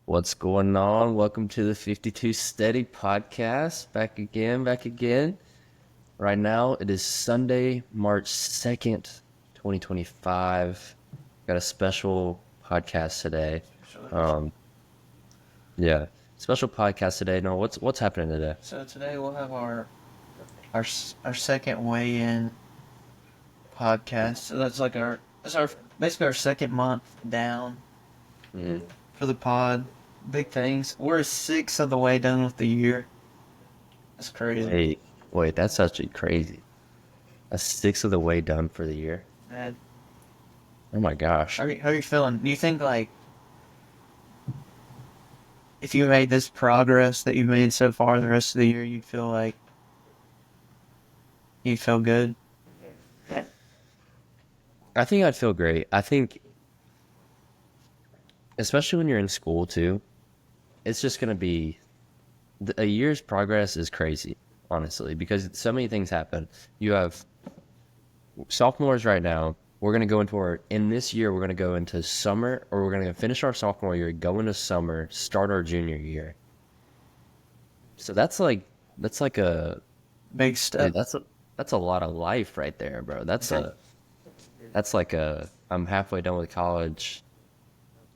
What's going on? Welcome to the 52 Steady podcast. Back again, back again. Right now, it is Sunday, March 2nd, 2025. Got a special podcast today. Um, yeah, special podcast today. No, what's happening today? So today we'll have our second weigh-in podcast. So that's our basically our second month down Mm. for the pod. Big things. We're a sixth of the way done with the year. That's crazy. Wait, that's actually crazy. A sixth of the way done for the year. Man, Oh my gosh. how are you feeling? Do you think like if you made this progress that you've made so far the rest of the year, you'd feel like you'd feel good? I think I'd feel great. I think, especially when you're in school too, it's just gonna be a year's progress is crazy, honestly, because so many things happen. You have sophomores right now. We're gonna go in this year. We're gonna go into summer, or we're gonna finish our sophomore year, go into summer, start our junior year. So that's like a Big dude, step. that's a lot of life right there, bro. That's like I'm halfway done with college,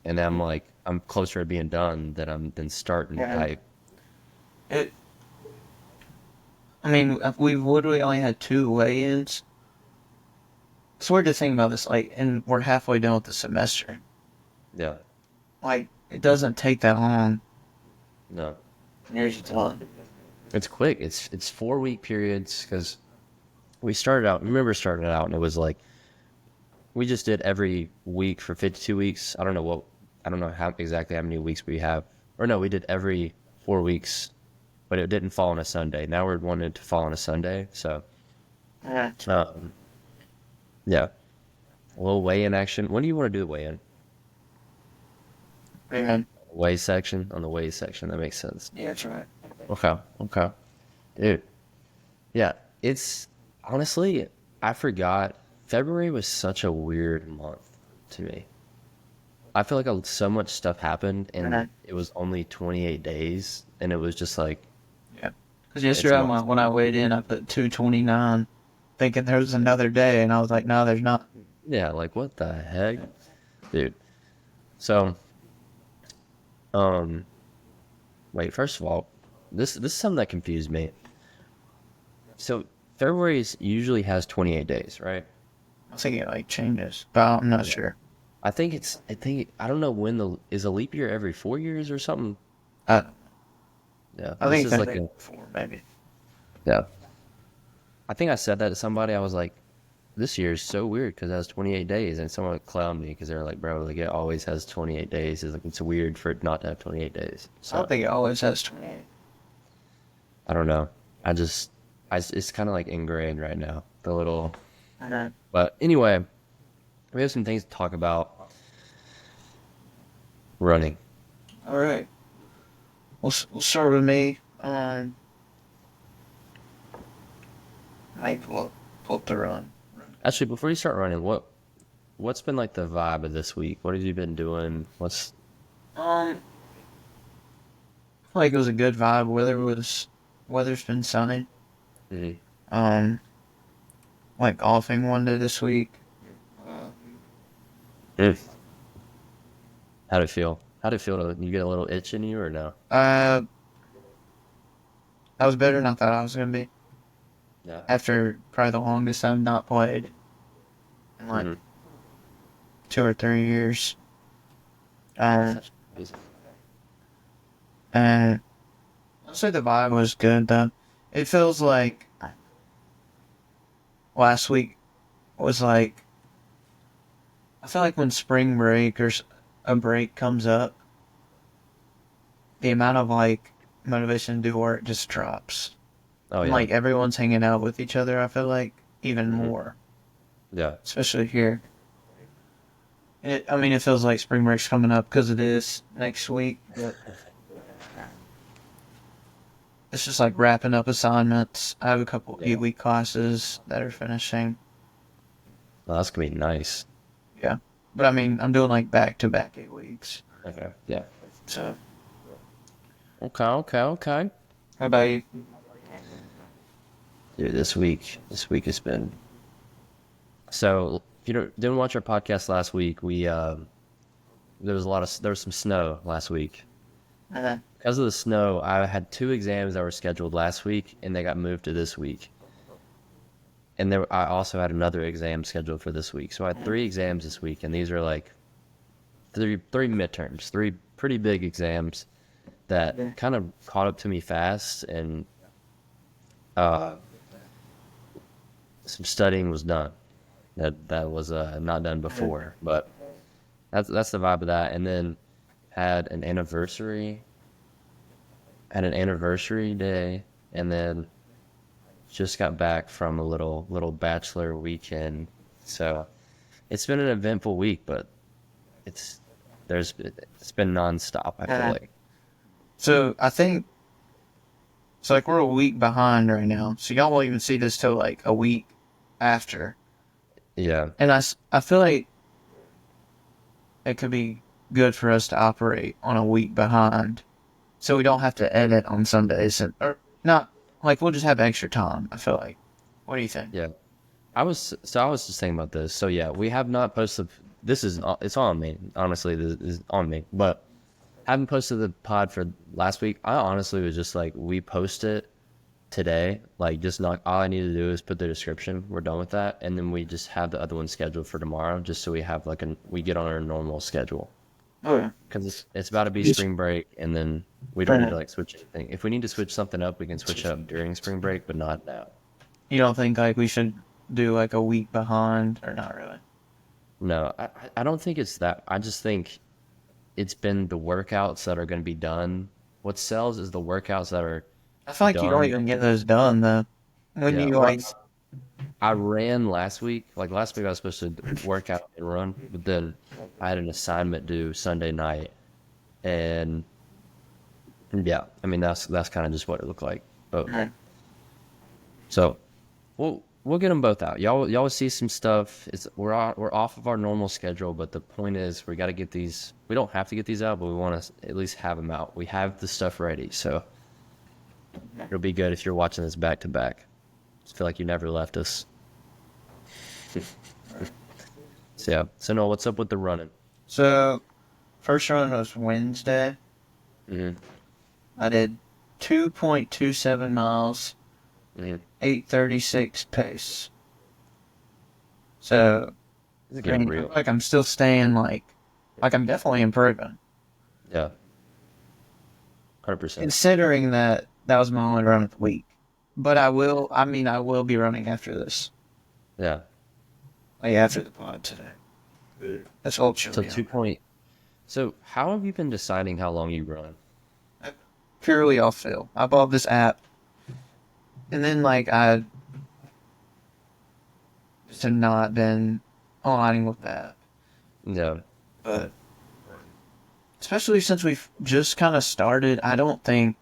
and I'm closer to being done than starting Yeah. type. It. I mean, we've literally only had two weigh-ins. It's weird to think about this, like, and we're halfway done with the semester. Yeah, Like, it doesn't take that long. no. Here's your time. It's quick. It's 4 week periods because we started out. Remember, started out and it was like we just did every week for 52 weeks. I don't know how exactly how many weeks we have. Or no, we did every 4 weeks, but it didn't fall on a Sunday. Now we're wanting it to fall on a Sunday. So Yeah. um, yeah, a little weigh in action. When do you want to do the weigh in? Man. Weigh section on the weigh section. That makes sense. Yeah, that's right. Okay, okay, dude. Yeah, it's honestly, I forgot. February was such a weird month to me. I feel like so much stuff happened and Mhm. it was only 28 days and it was just like, Yeah. Because it's yesterday months. when I weighed in, I put 229, thinking there was another day, and I was like, no, there's not. Yeah, like what the heck? Dude. So, um, wait, first of all, this is something that confused me. So, usually has 28 days, right? I think it like changes, but I'm not Yeah. sure. I don't know when is a leap year every 4 years or something? I, Yeah, I this think is it's like like four, maybe. yeah. I think I said that to somebody. I was like, this year is so weird because it has 28 days. And someone clowned me because they're like, bro, like it always has 28 days. It's like, it's weird for it not to have 28 days. I don't So think it always has 28. I don't know. It's kind of like ingrained right now. Uh, But anyway, we have some things to talk about. Running. all right. We'll start with me. I pull up the run. Actually, before you start running, what's been like the vibe of this week? What have you been doing? I feel like it was a good vibe. Weather's been sunny. Mhm. Um, like golfing one day this week. Mm. How'd it feel? How'd it feel to you get a little itch in you or no? Uh, I was better than I thought I was gonna be. Yeah. After probably the longest I've not played in like Hmm. 2 or 3 years. Um, That's amazing. and I'd say the vibe was good though. It feels like last week was like I feel like when spring break a break comes up, the amount of like motivation to do work just drops. Oh And yeah. like everyone's hanging out with each other, I feel like even Hmm. more, Yeah. especially here. I mean, it feels like spring break's coming up because it is next week, but it's just like wrapping up assignments. I have a couple Yeah. 8 week classes that are finishing. Well, that's gonna be nice. Yeah. But I mean, I'm doing like back to back 8 weeks. Okay. Yeah. So, Okay. how about you? Dude, this week has been so. If you didn't watch our podcast last week, we there was some snow last week. Uh, Because of the snow, I had two exams that were scheduled last week, and they got moved to this week. And I also had another exam scheduled for this week. So I had three exams this week, and these are like three midterms, three pretty big exams that kind of caught up to me fast, and uh, some studying was done that was not done before. But that's the vibe of that. And then had an anniversary, day, and then just got back from a little bachelor weekend. So it's been an eventful week, but it's it's been nonstop, I feel uh, like. so I think so. Like we're a week behind right now, so y'all won't even see this till like a week after. Yeah. And I feel like it could be good for us to operate on a week behind, so we don't have to edit on Sundays, or not. Like we'll just have extra time. I feel like. What do you think? Yeah. I was just thinking about this. So yeah, we have not posted. This is it's on me. Honestly, this is on me. But haven't posted the pod for last week. I honestly was just like, we post it today. Like, just not all I need to do is put the description. We're done with that, and then we just have the other one scheduled for tomorrow, just so we have like we get on our normal schedule. Oh yeah. Because it's about to be Yes. spring break, and then we don't need to like switch anything. If we need to switch something up, we can switch it up during spring break, but not now. You don't think like we should do like a week behind, or not really? No, I don't think it's that. I just think it's been the workouts that are going to be done. What sells is the workouts that are I feel like you don't done. even get those done though. When Yeah, you well, like, I ran last week. Like last week, I was supposed to work out and run, but then I had an assignment due Sunday night, and yeah, I mean that's kind of just what it looked like. But so we'll get them both out. Y'all will see some stuff. We're off of our normal schedule, but the point is we got to get these. We don't have to get these out, but we want to at least have them out. We have the stuff ready, so it'll be good if you're watching this back to back. Just feel like you never left us. So yeah. So no, what's up with the running? so first run was Wednesday. Mm-hmm. I did 2.27 miles, Mm-hmm. 8:36 pace. So It's I getting mean, real. like I'm still staying like I'm definitely improving. Yeah. 100%. Considering that that was my only run of the week. But I will be running after this. Yeah. Like after the pod today. That's all chill. So 2 point. So how have you been deciding how long you run? Purely off feel. I bought this app, and then like I just have not been aligning with that. Yeah. But especially since we've just kind of started, I don't think,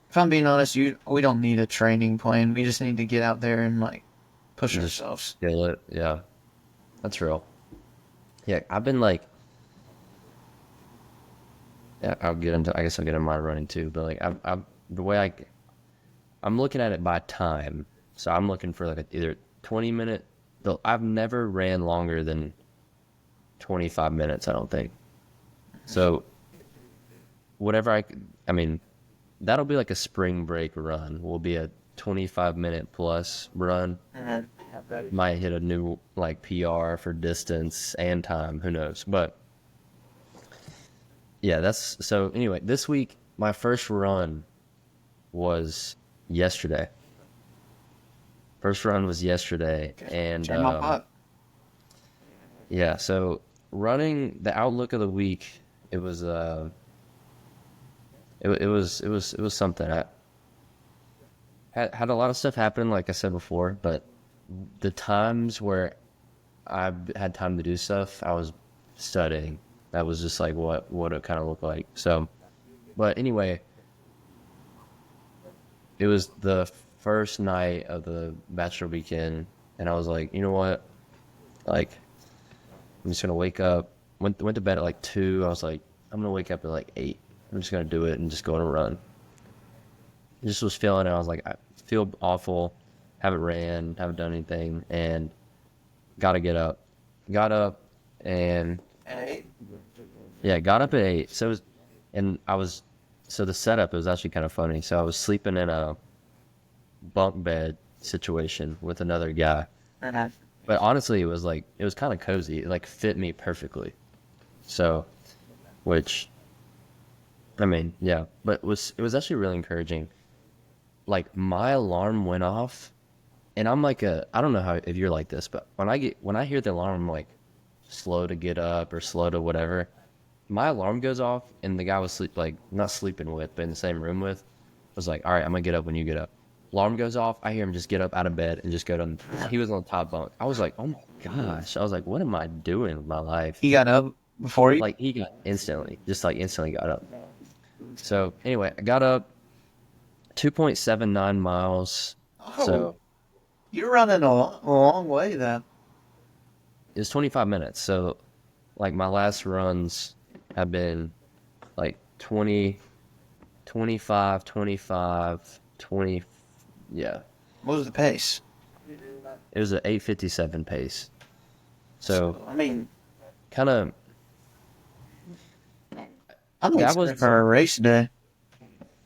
if I'm being honest, we don't need a training plan. We just need to get out there and like push Just ourselves. feel it. Yeah. That's real. Yeah, I've been like, yeah, I guess I'll get into my running too, but like, the way I'm looking at it by time. So I'm looking for like either 20-minute, though I've never ran longer than 25 minutes, I don't think. So whatever I mean, that'll be like a spring break run. Will be a 25-minute plus run. Might hit a new like PR for distance and time, who knows? But yeah, that's so anyway, this week my first run was yesterday. First run was yesterday, and Jam my pot. yeah, so running the outlook of the week, it was it was something. I had a lot of stuff happen, like I said before, but the times where I had time to do stuff, I was studying. That was just like what it kind of looked like. So, but anyway, it was the first night of the bachelor weekend, and I was like, you know what? Like, I'm just gonna wake up. Went to bed at like 2. I was like, I'm gonna wake up at like 8. I'm just gonna do it and just go on a run. Just was feeling it. I was like, I feel awful. Haven't ran, haven't done anything, and gotta get up. Got up, and Hey. yeah, got up at 8. So it was, and I was, so the setup was actually kind of funny. So I was sleeping in a bunk bed situation with another guy. But honestly, it was kind of cozy. It like fit me perfectly. So, which, I mean, yeah, but it was actually really encouraging. Like my alarm went off, and I'm like I don't know how if you're like this, but when I hear the alarm, I'm like slow to get up or slow to whatever. My alarm goes off, and the guy was like not sleeping with, but in the same room with, was like, all right, I'm gonna get up when you get up. Alarm goes off. I hear him just get up out of bed and just go down. He was on the top bunk. I was like, oh my gosh. I was like, what am I doing with my life? He got up before you? Like he got instantly got up. So anyway, I got up 2.79 miles. Oh, So you're running a long way then. it was 25 minutes. So like my last runs have been like 20, 25, 25, 20. Yeah. What was the pace? It was an 8:57 pace. So I mean, kind of I'm that excited was for a race day.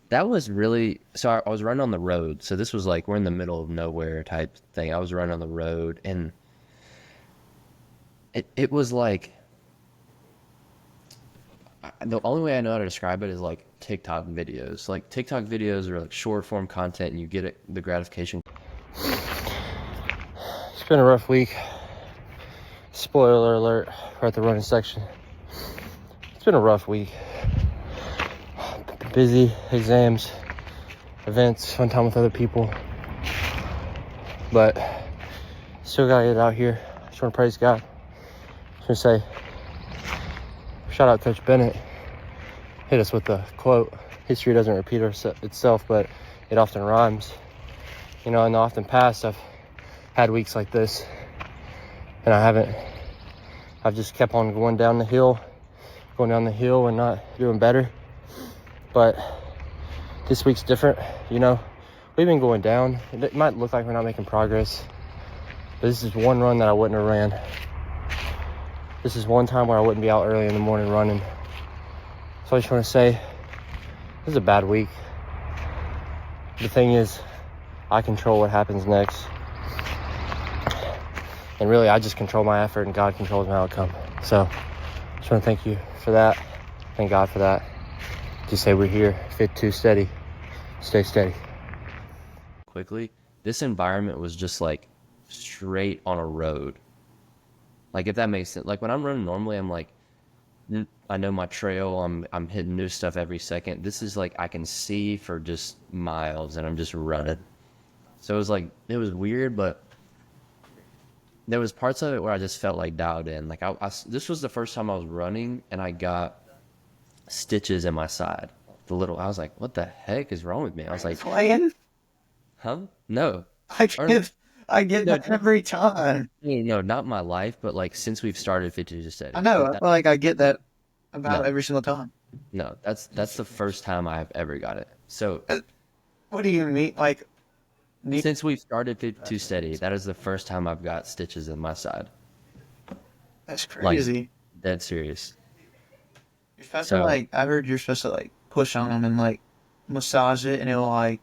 that was really so I was running on the road. So this was like we're in the middle of nowhere type thing. I was running on the road, and it was like the only way I know how to describe it is like TikTok videos. Like TikTok videos are like short form content, and you get the gratification. It's been a rough week. Spoiler alert, we're at the running section. It's been a rough week. Busy, exams, events, fun time with other people. But still gotta get out here. Just wanna praise God. Just wanna say, shout out Coach Bennett. Hit us with the quote, history doesn't repeat itself, but it often rhymes. You know, in the often past, I've had weeks like this, and I've just kept on going down the hill and not doing better. But this week's different. You know, we've been going down. It might look like we're not making progress, but this is one run that I wouldn't have ran. This is one time where I wouldn't be out early in the morning running. So I just want to say, this is a bad week. The thing is, I control what happens next. And really, I just control my effort, and God controls my outcome. So I just want to thank you for that. Thank God for that. Just say we're here, fit to steady, stay steady. Quickly, this environment was just like straight on a road. Like if that makes sense. Like when I'm running normally, I'm like, I know my trail. I'm hitting new stuff every second. This is like I can see for just miles, and I'm just running. So it was weird, but there was parts of it where I just felt like dialed in. Like this was the first time I was running, and I got stitches in my side. I was like, what the heck is wrong with me? I was like, Playing? huh? No. I get that every time. No, not my life, but like since we've started 52 to Steady. I know. Like Like I get that about No. every single time. no, that's the first time I've ever got it. So What do you mean? Like, since we've started 52 Steady, that is the first time I've got stitches in my side. that's Like, crazy. dead serious. You're supposed so- to like. I heard you're supposed to like push on them and like massage it, and it'll like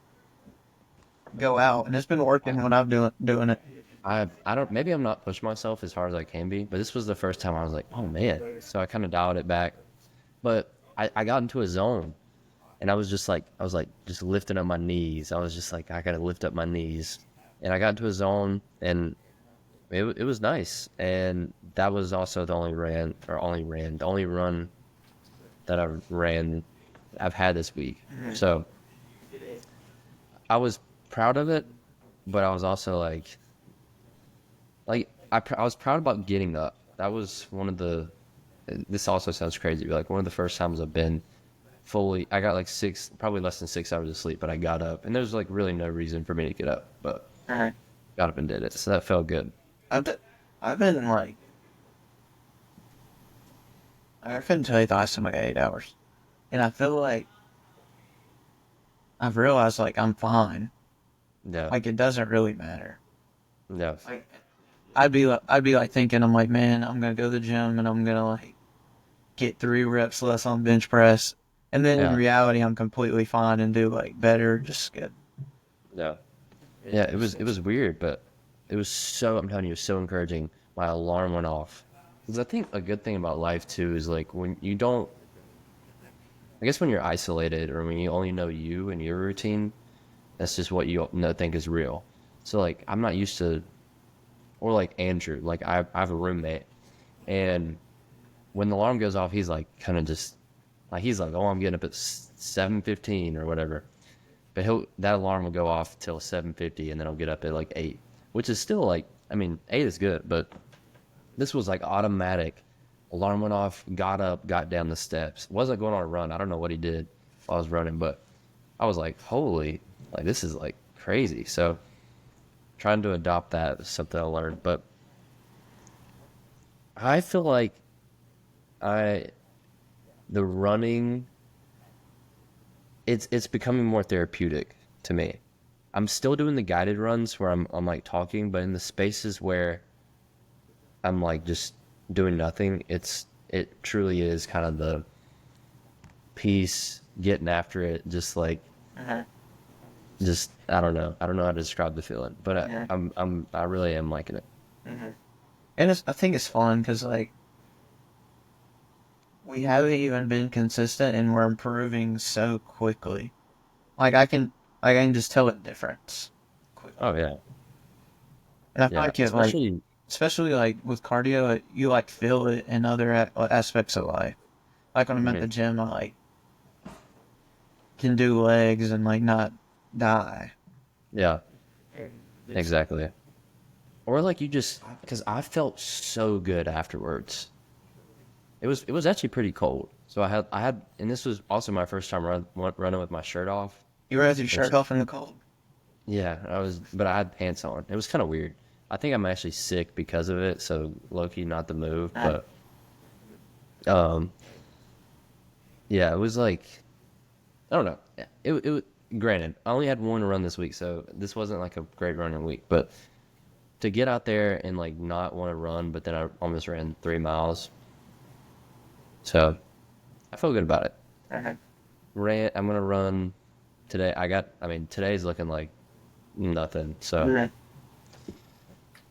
go out. And it's been working when I'm doing it. I don't, maybe I'm not pushing myself as hard as I can be, but this was the first time I was like, oh man. So I kind of dialed it back, but I got into a zone, and I was just lifting up my knees. I was just like, I gotta lift up my knees, and I got into a zone, and it was nice. And that was also the only run that I've had this week. So I was proud of it, but I was also like I was proud about getting up. That was this also sounds crazy, but like one of the first times I've been fully, I got like probably less than 6 hours of sleep, but I got up, and there's like really no reason for me to get up, but Alright. got up and did it. So that felt good. I've been like. I couldn't tell you the last time I got 8 hours. And I feel like I've realized like I'm fine. Yeah. Like it doesn't really matter. Yeah. Like I'd be like thinking, I'm like, man, I'm gonna go to the gym and I'm gonna like get 3 reps less on bench press. And then in Yeah. reality I'm completely fine and do like better, just good. Yeah. Yeah, it was weird, but it was so, I'm telling you, it was so encouraging. My alarm went off. Because I think a good thing about life too is like when you don't, I guess when you're isolated or when you only know you and your routine, that's just what you know, think is real. So like I'm not used to, or like Andrew, like I have a roommate, and when the alarm goes off, he's like kind of just like he's like, oh, I'm getting up at 7:15 or whatever. But that alarm will go off till 7:50, and then I'll get up at like 8, which is still like, I mean, 8 is good, but this was like automatic. Alarm went off, got up, got down the steps. Wasn't going on a run. I don't know what he did while I was running, but I was like, holy, like this is like crazy. So trying to adopt that is something I learned, but I feel like I the running it's becoming more therapeutic to me. I'm still doing the guided runs where I'm like talking, but in the spaces where I'm like just doing nothing, it truly is kind of the peace, getting after it, just like Uh-huh. just I don't know how to describe the feeling, but Yeah. I really am liking it. And I think it's fun because like we haven't even been consistent and we're improving so quickly. Like I can just tell a difference quickly. Oh yeah, And I feel yeah, like it like especially like with cardio, you like feel it in other aspects of life. Like when I'm at the mhm, gym, I like can do legs and like not die. yeah, exactly. Or like you just because I felt so good afterwards. It was actually pretty cold. So I had and this was also my first time running with my shirt off. You wear your Which shirt off in the cold. yeah, but I had pants on. It was kind of weird. I think I'm actually sick because of it, so low key not the move, but um yeah, it was like I don't know. It granted, I only had one run this week, so this wasn't like a great running week, but to get out there and like not want to run, but then I almost ran 3 miles. So I feel good about it. Uh-huh. I'm gonna run today. I mean, today's looking like nothing. So, Yeah.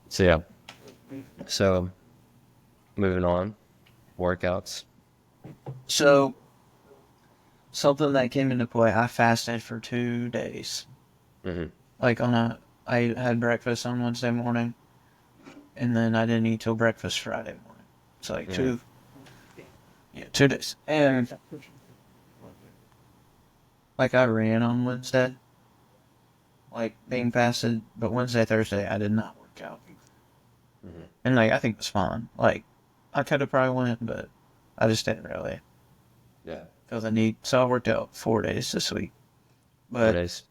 so yeah. So moving on, workouts. So something that came into play, I fasted for 2 days. Hmm. Like I had breakfast on Wednesday morning, and then I didn't eat till breakfast Friday morning. So like Hmm. 2 days. And like I ran on Wednesday, like being fasted, but Wednesday, Thursday I did not work out. Hmm. And like I think it was fine. Like I could have probably went, but I just didn't really Yeah. feel the need. So I worked out 4 days this week. 4 But days.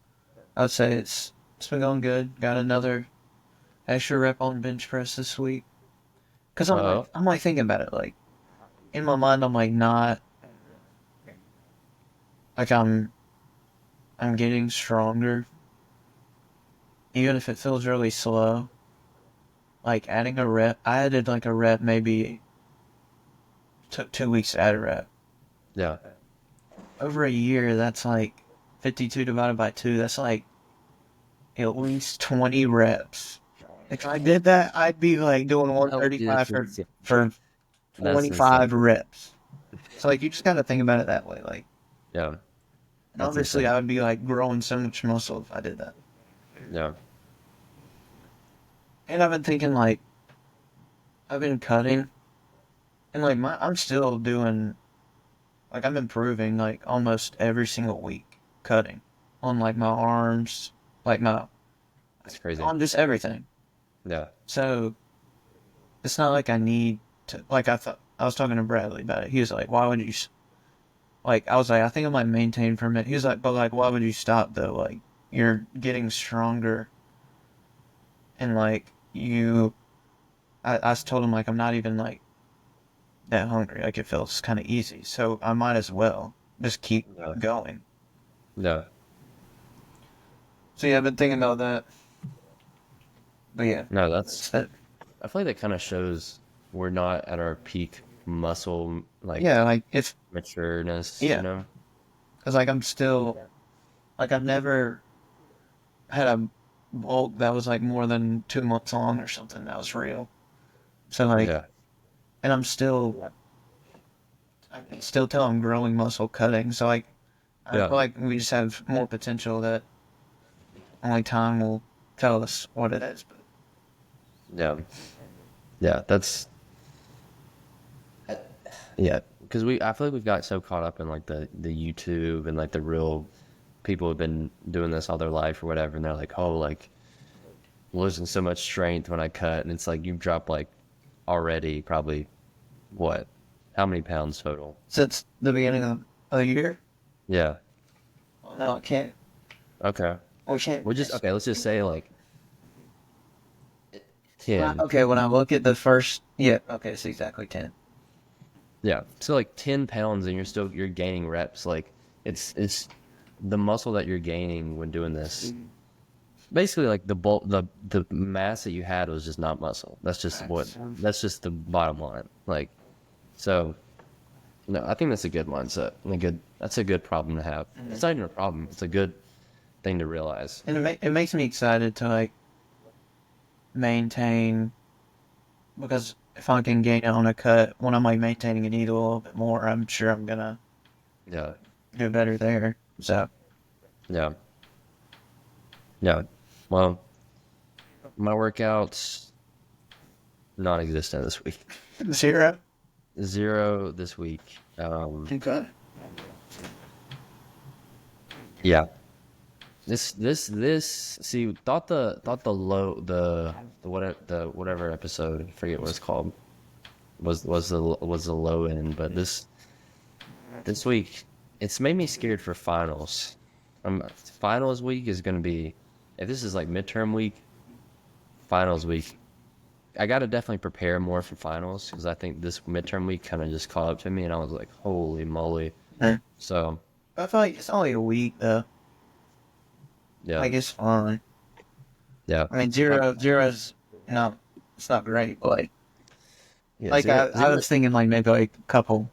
I would say it's been going good. Got another extra rep on bench press this week. Cause Oh. I'm like thinking about it. Like in my mind, I'm like not like I'm getting stronger, even if it feels really slow. Like adding a rep, I added like a rep. Maybe took 2 weeks to add a rep. Yeah. Over a year, that's like 52 divided by 2. That's like at least 20 reps. If I did that, I'd be like doing Oh, dude, 135 for that's 25 insane. reps. So like you just gotta think about it that way. Like, Yeah. and That's obviously insane. I would be like growing so much muscle if I did that. Yeah. And I've been thinking like I've been cutting, and like I'm still doing like I'm improving like almost every single week cutting on like my arms, like my It's crazy. on just everything. Yeah. So it's not like I need to like I was talking to Bradley about it. He was like, "Why would you?" Like I was like, "I think I might maintain for a minute." He was like, "But like, why would you stop though? Like you're getting stronger, and like you." I told him like I'm not even like that hungry. Like it feels kind of easy, so I might as well. just keep Yeah. going. No. So yeah, I've been thinking about that. But yeah, No, that's that's. it. I feel like that kind of shows we're not at our peak muscle Yeah, like if matureness. You yeah, know. because like I'm still like I've never had a bulk that was like more than 2 months long or something that was real. So like, Yeah. and I can still tell I'm growing muscle cutting. So like, I Yeah. feel like we just have more potential that only time will tell us what it is. But Yeah. Yeah. That's. Yeah. Because I feel like we've got so caught up in like the YouTube and like the real people have been doing this all their life or whatever, and they're like, oh, like losing so much strength when I cut, and it's like you've dropped like already probably what? How many pounds total? since the beginning of the year, Yeah. no, I can't. Okay. We can't. We'll just okay. Let's just say like Well, 10. okay, when I look at the first, yeah, okay, it's exactly 10. Yeah. So like 10 pounds, and you're gaining reps. Like it's the muscle that you're gaining when doing this. Basically, like the bulk, the mass that you had was just not muscle. That's just what. That's just the bottom line. Like so. No, I think that's a good mindset. And that's a good problem to have. It's not even a problem. It's a good thing to realize. And it makes me excited to like maintain because if I can gain it on a cut when I'm like maintaining a needle a little bit more, I'm sure I'm gonna Yeah. do better there. So Yeah. Yeah. Well, my workouts non-existent this week. 0. 0 this week. Okay. Yeah. This. See, the whatever episode, I forget what it's called, was the low end, but this week it's made me scared for finals. Finals week is gonna be, if this is like midterm week, finals week. I gotta definitely prepare more for finals because I think this midterm week kind of just caught up to me, and I was like, holy moly! I So feel like it's only a week though. yeah, Like it's fine. yeah, I mean, zero's not. It's not great, but yeah. like Zero, I zero, was thinking like maybe like a couple.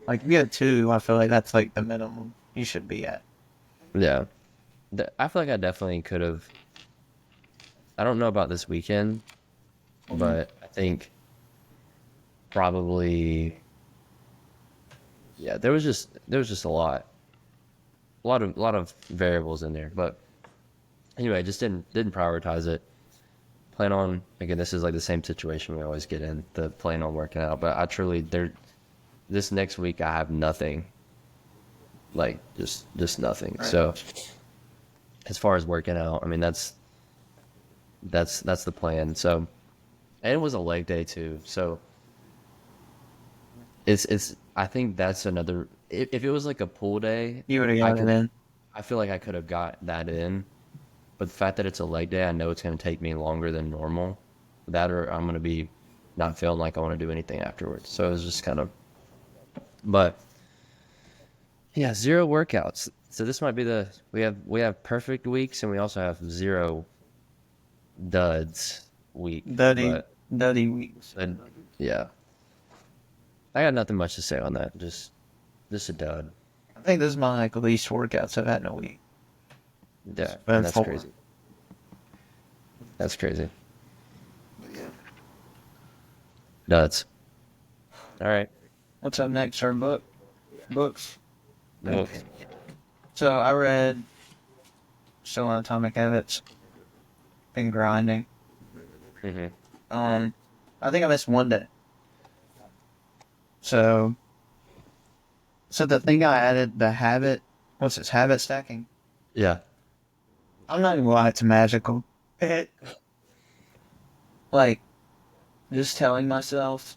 Like if you had 2, I feel like that's like the minimum you should be at. yeah. I feel like I definitely could have. I don't know about this weekend, but I think probably yeah. There was just a lot of variables in there, but anyway, just didn't prioritize it. Plan on, again, this is like the same situation we always get in, the plan on working out, but I truly this next week I have nothing, like just nothing. Right. So as far as working out, I mean that's the plan. So, and it was a leg day too, so it's I think that's another, if it was like a pool day, You would have I gotten could it in. I feel like I could have got that in. But the fact that it's a leg day, I know it's going to take me longer than normal. That, or I'm going to be not feeling like I want to do anything afterwards. So it was just kind of, but yeah, 0 workouts. So this might be we have perfect weeks, and we also have 0 duds week. Duddy weeks. But yeah, I got nothing much to say on that. Just a dud. I think this is my like least workouts I've had in a week. Yeah, But and that's 4. crazy. That's crazy. Duds. All right. What's up next? Our books. Well, So I read Still on Atomic Habits. Been grinding. mhm. I think I missed one day. So the thing I added, the habit, what's this, habit stacking? Yeah. I'm not even gonna lie, it's magical. It, like, just telling myself,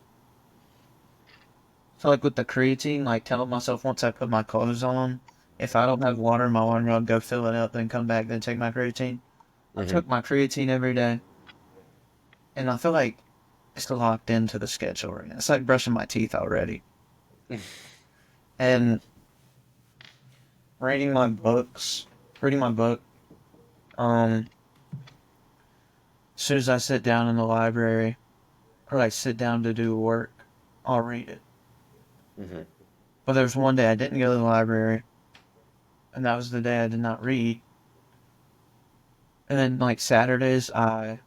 so like with the creatine, like telling myself once I put my clothes on, if I don't have water in my water, I'll go fill it up, then come back, then take my creatine. I Mhm. took my creatine every day, and I feel like it's locked into the schedule right now. It's like brushing my teeth already. And reading my books, reading my book. As soon as I sit down in the library, or like sit down to do work, I'll read it. Mm-hmm. But there was one day I didn't go to the library, and that was the day I did not read. And then like Saturdays, I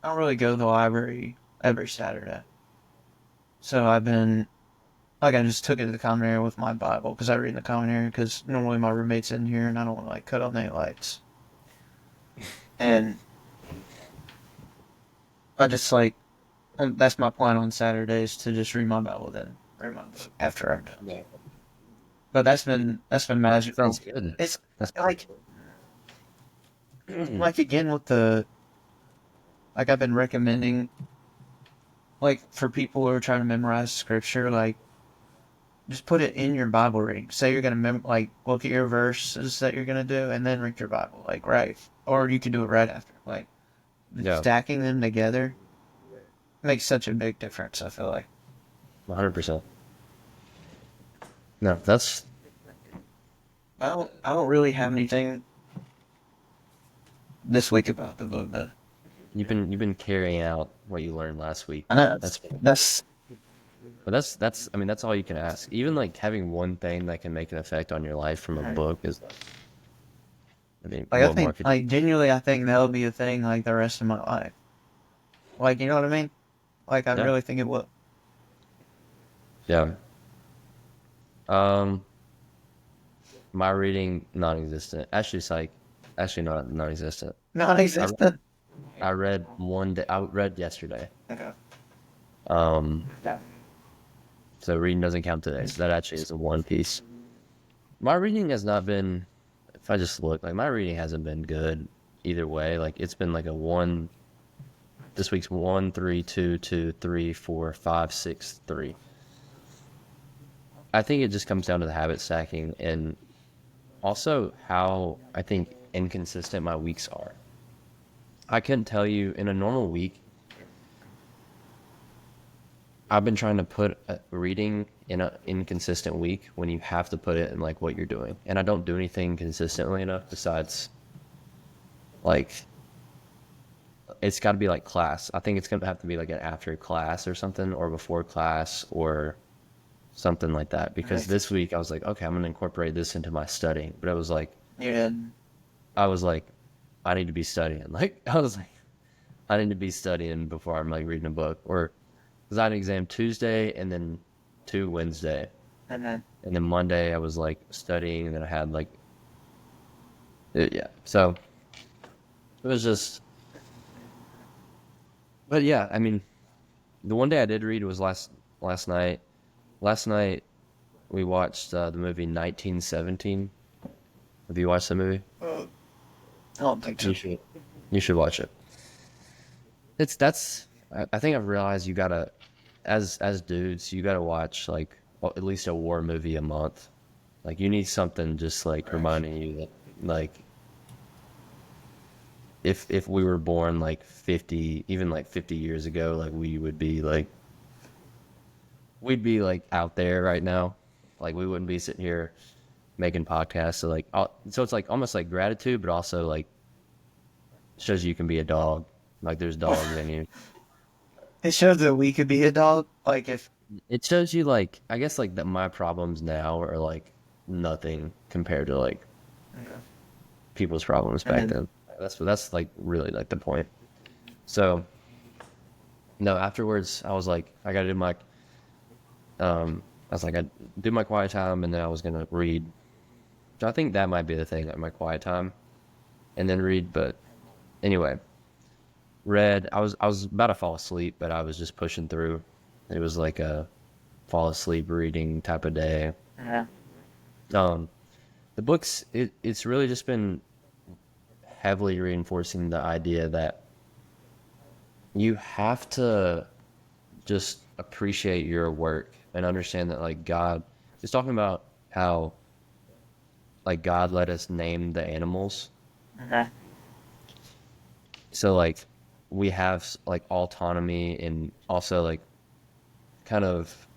don't really go to the library every Saturday. So I've been like I just took it to the common area with my Bible because I read in the common area because normally my roommate's in here and I don't want to like cut on any lights. And I just like that's my plan on Saturdays to just read my Bible then read my book after I'm done. Yeah. But that's been magical. Sounds good. It's That's like again with the like I've been recommending like for people who are trying to memorize scripture, like just put it in your Bible reading. Say you're gonna like look at your verses that you're gonna do, and then read your Bible, like right, or you can do it right after. Like Yeah. stacking them together makes such a big difference. I feel like 100%. No, that's I don't really have anything this week about the book though. you've been carrying out what you learned last week. I know That's that's that's I mean that's all you can ask. Even like having one thing that can make an effect on your life from a Right. book is. I mean, like I what more think could like genuinely I think that'll be a thing like the rest of my life. Like you know what I mean? Like I Yeah. really think it will. Yeah. My reading non-existent. Actually not non-existent. Non-existent. I read one day. I read yesterday. Okay. So reading doesn't count today. So that actually is a one piece. My reading has not been. If I just look, like my reading hasn't been good either way. Like it's been like a one. This week's 1, 3, 2, 2, 3, 4, 5, 6, 3. I think it just comes down to the habit stacking and also how I think inconsistent my weeks are. I couldn't tell you in a normal week. I've been trying to put reading in an inconsistent week when you have to put it in like what you're doing, and I don't do anything consistently enough besides like it's got to be like class. I think it's gonna have to be like an after class or something, or before class, or something like that. Because Right. this week I was like, okay, I'm gonna incorporate this into my studying, but it was like Yeah. I was like, I need to be studying. Like I was like, I need to be studying before I'm like reading a book, or because I had an exam Tuesday and then 2 Wednesday, And then and then Monday I was like studying, and then I had like yeah. So it was just, but yeah, I mean, the one day I did read was last night. Last night we watched the movie 1917. Have you watched the movie? I don't think so. You should. You should watch it. I think I've realized you gotta, as dudes, you gotta watch like at least a war movie a month. Like you need something just like reminding you that like if we were born like 50, even like 50 years ago, like we'd be like out there right now. Like we wouldn't be sitting here making podcasts. So like, so it's like almost like gratitude, but also like shows you can be a dog. Like there's dogs in you. It shows that we could be a dog. Like if It shows you like, I guess like that my problems now are like nothing compared to like people's problems back then. That's like really like the point. So no, afterwards I was like, I gotta do my I was like, I do my quiet time, and then I was gonna read. So I think that might be the thing, like my quiet time, and then read. But anyway, read. I was about to fall asleep, but I was just pushing through. It was like a fall asleep reading type of day. yeah. The books, it's really just been heavily reinforcing the idea that you have to just appreciate your work and understand that like God is talking about how like God let us name the animals. Okay. So like we have like autonomy and also like kind of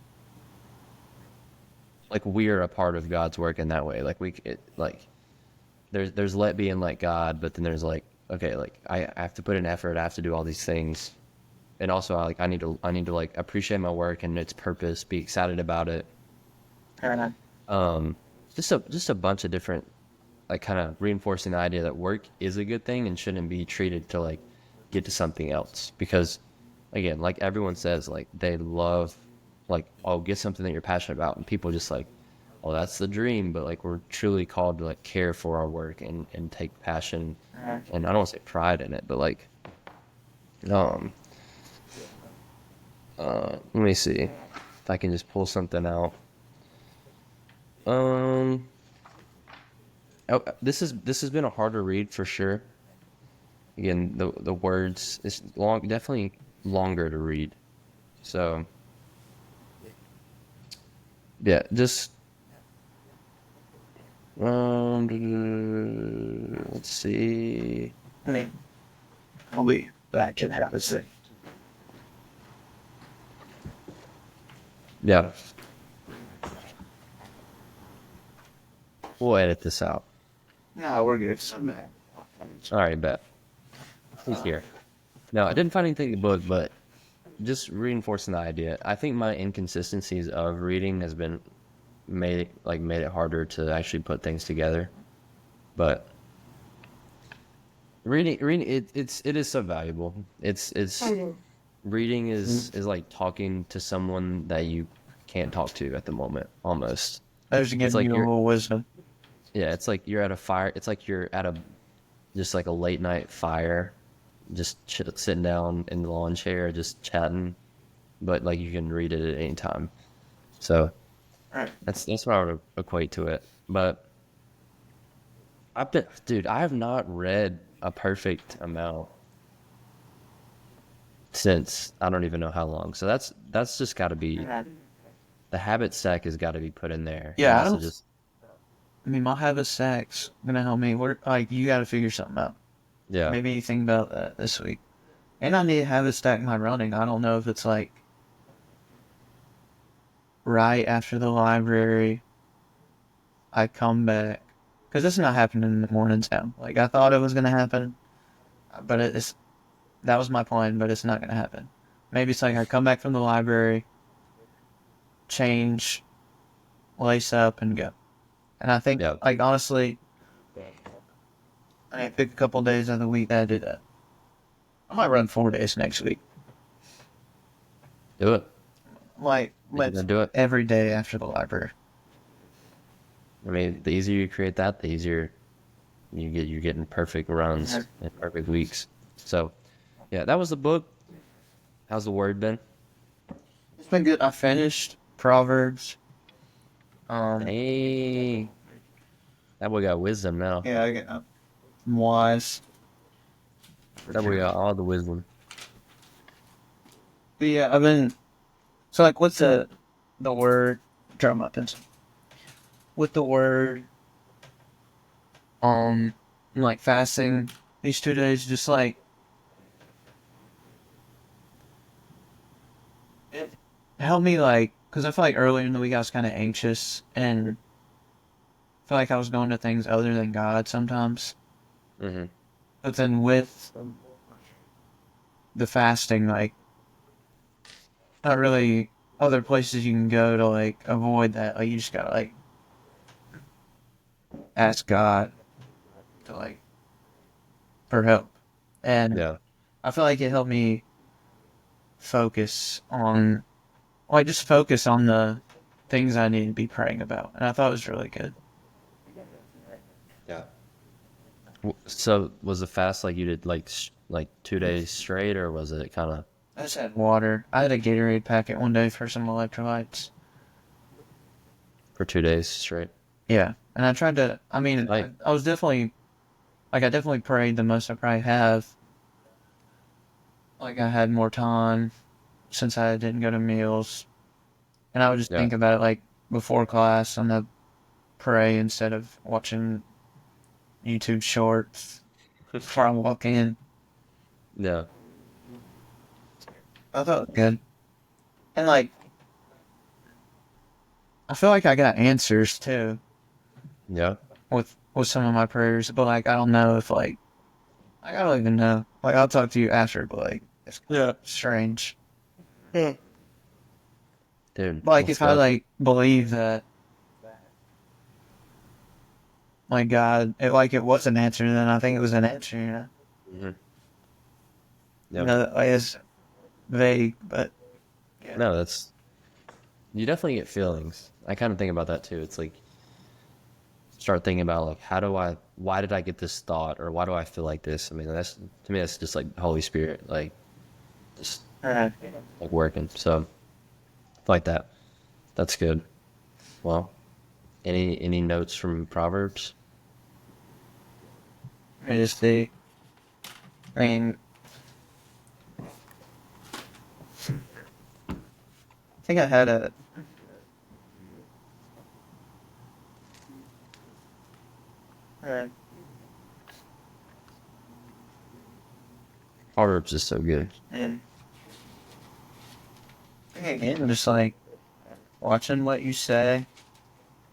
like we're a part of God's work in that way. Like there's let be and let God, but then there's like, okay, like I have to put in effort, I have to do all these things. And also I need to like appreciate my work and its purpose, be excited about it. Um just a bunch of different, like, kind of reinforcing the idea that work is a good thing and shouldn't be treated to like get to something else. Because again, like everyone says, like they love, like, oh, get something that you're passionate about, and people just like, oh, that's the dream. But like we're truly called to like care for our work and take passion, and I don't want to say pride in it, but like um let me see if I can just pull something out. um this has been a harder read for sure. Again, the words, it's long, definitely longer to read. So yeah, just let's see. I mean, I'll be back in half a second. Yeah, we'll edit this out. No, we're good. All right, bet. He's here. No, I didn't find anything in the book, but just reinforcing the idea. I think my inconsistencies of reading has been made it harder to actually put things together. But reading it is so valuable. It's reading is like talking to someone that you can't talk to at the moment, almost. There's It's giving like you a you're, little wisdom. yeah, it's like you're at a fire. It's like you're at a just like a late night fire, just sitting down in the lawn chair, just chatting. But like you can read it at any time. So Right. that's what I would equate to it. But dude, I have not read a perfect amount since I don't even know how long. So that's just got to be, the habit stack has got to be put in there. And Yeah, I also don't. just, I mean, my habit stack's gonna help me. Like, you got to figure something out. yeah, Maybe you think about that this week. And I need to habit stack my running. I don't know if it's like right after the library, I come back, because it's not happening in the mornings now. Like, I thought it was gonna happen, but it's that was my plan, but it's not gonna happen. Maybe it's like I come back from the library, change, lace up, and go. And I think, yeah, like, honestly, I need to pick a couple days of the week that I do that. I might run 4 days next week. do it. Like, You're let's gonna do it. every day after the library. I mean, the easier you create that, the easier you're getting perfect runs and perfect weeks. So, yeah, that was the book. How's the word been? It's been good. I finished Proverbs. Hey, that boy got wisdom now. Yeah, I'm wise. That boy got all the wisdom. But yeah, I've been. So, like, what's the word? Draw my pencil. With the word, like fasting these 2 days, just like it helped me, like, because I feel like earlier in the week I was kind of anxious and feel like I was going to things other than God sometimes. Mm-hmm. But then with the fasting, like, not really other places you can go to like avoid that. Like, you just gotta like ask God to like for help, and Yeah. I feel like it helped me focus on, like, just focus on the things I need to be praying about, and I thought it was really good. Yeah. So was the fast like you did like 2 days straight, or was it kind of I just had water. I had a Gatorade packet one day for some electrolytes. for 2 days straight? Yeah, and I tried to. I mean, Like, I was definitely like I definitely prayed the most I probably have. Like, I had more time since I didn't go to meals, and I would just yeah, think about it like before class. I'm gonna pray instead of watching YouTube shorts before I walk in. yeah, I thought it was good, and like I feel like I got answers too Yeah. with some of my prayers, but like I don't know if like I don't even know. Like I'll talk to you after, but like it's strange. Dude, Like let's if I go. like believe that my God, it was an answer, then I think it was an answer. Hmm. You Yeah. know, like, it's vague, but yeah. No, that's you definitely get feelings. I kind of think about that too. It's like start thinking about like why did I get this thought or why do I feel like this? I mean, that's to me that's just like Holy Spirit, like just Uh, like working. So like that. That's good. Well, any notes from Proverbs? I just the, I mean, I think I had a. Uh, Proverbs is so good. and again, just like watching what you say.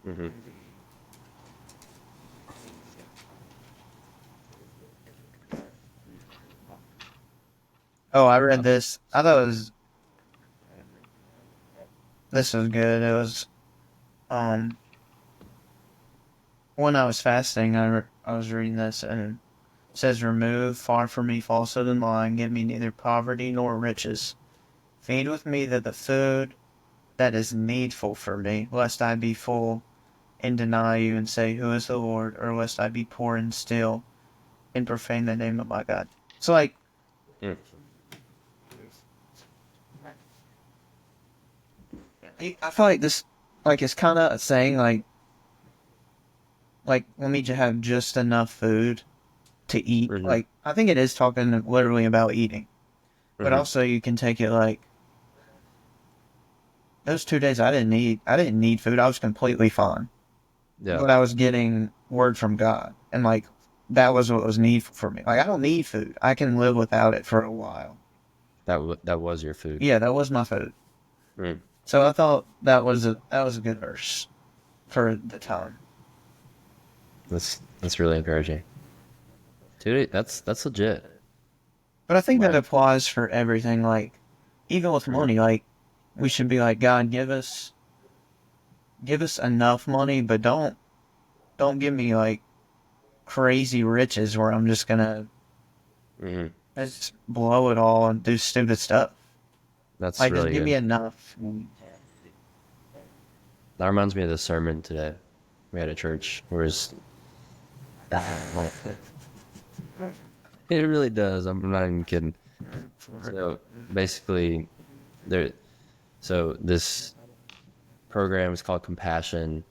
Mm-hmm. Oh, I read this. I thought this was good. It was um when I was fasting. I was reading this and it says, "Remove far from me falsehood and lying. Give me neither poverty nor riches. Feed with me the food that is needful for me, lest I be full and deny you and say, 'Who is the Lord?' Or lest I be poor and steal and profane the name of my God." So like Mm. I feel like this like it's kind of saying like let me just have just enough food to eat. Mm-hmm. Like I think it is talking literally about eating, but Mm-hmm. also you can take it like those 2 days I didn't need food. I was completely fine, Yeah, but I was getting word from God, and like that was what was needful for me. Like I don't need food. I can live without it for a while. that was your food. Yeah, that was my food. Mm. So I thought that was a good verse for the time. That's really encouraging, dude. That's legit. But I think that Wow. applies for everything. Like even with Mm. money, like we should be like, God, give us enough money, but don't give me like crazy riches where I'm just gonna Mm-hmm. just blow it all and do stupid stuff. That's Like just really give me good. enough. That reminds me of the sermon today we had at church, where it's, it really does. I'm not even kidding. So basically, there. So this program is called Compassion,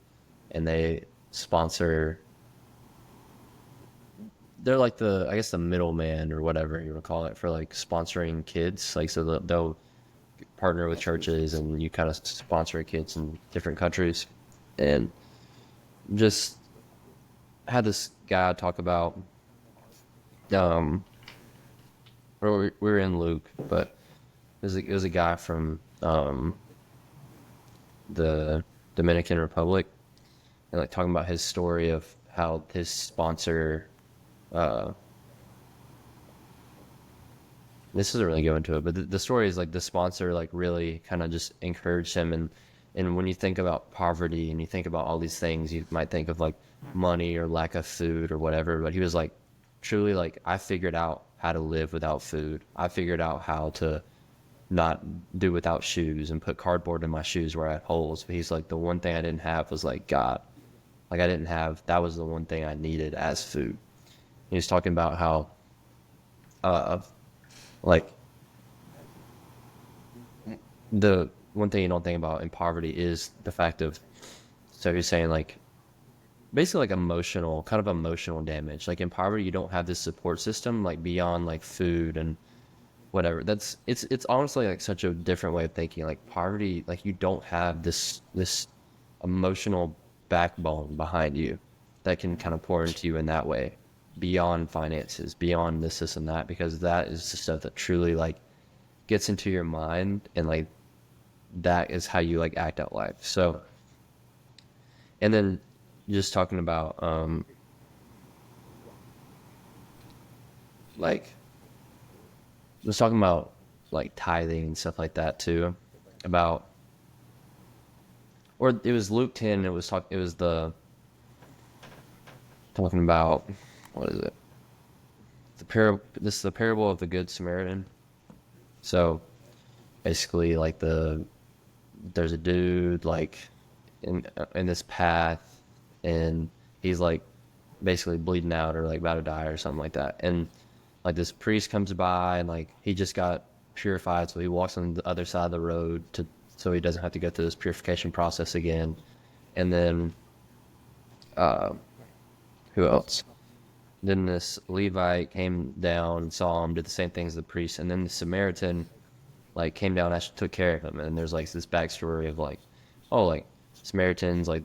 and they sponsor. They're like the, I guess, the middleman or whatever you want to call it for like sponsoring kids. Like so they'll partner with churches and you kind of sponsor kids in different countries, and just had this guy talk about um we were in Luke, but it was a guy from the Dominican Republic, and like talking about his story of how his sponsor uh this doesn't really go into it, but the story is like the sponsor like really kind of just encouraged him, and when you think about poverty and you think about all these things, you might think of like money or lack of food or whatever, but he was like truly like I figured out how to live without food. I figured out how to not do without shoes and put cardboard in my shoes where I had holes. But he's like the one thing I didn't have was like God. Like I didn't have that was the one thing I needed as food. He was talking about how uh like the one thing you don't think about in poverty is the fact of, so you're saying like basically like emotional, kind of emotional damage. Like in poverty you don't have this support system like beyond like food and whatever. That's it's honestly like such a different way of thinking. Like poverty, like you don't have this emotional backbone behind you that can kind of pour into you in that way, beyond finances, beyond this and that, because that is the stuff that truly like gets into your mind, and like that is how you like act out life. So And then just talking about like was talking about like tithing and stuff like that too, about, or it was Luke 10. It was the talking about, what is it? This is the parable of the Good Samaritan. So basically, like there's a dude like in this path, and he's like basically bleeding out or like about to die or something like that, and like this priest comes by and like he just got purified, so he walks on the other side of the road to so he doesn't have to go through this purification process again. And then who else? Then this Levite came down and saw him, did the same thing as the priest, and then the Samaritan like came down and actually took care of him. And there's like this backstory of like, oh, like Samaritans, like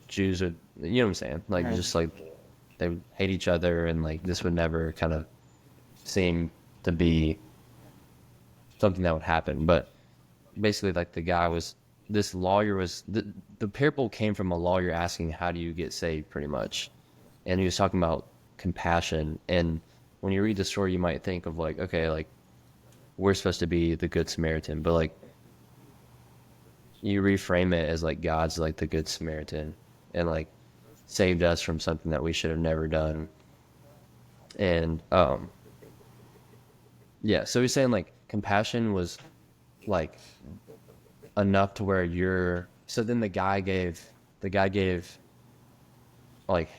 Jews are, you know what I'm saying? Like Right. just like they would hate each other, and like this would never kind of seem to be something that would happen. But basically, like this lawyer was the parable came from a lawyer asking, "How do you get saved?" Pretty much, and he was talking about compassion. And when you read the story, you might think of like, okay, like we're supposed to be the good Samaritan, but like you reframe it as like God's like the good Samaritan, and like saved us from something that we should have never done. And yeah, so he's saying like compassion was like enough to where you're, so then the guy gave like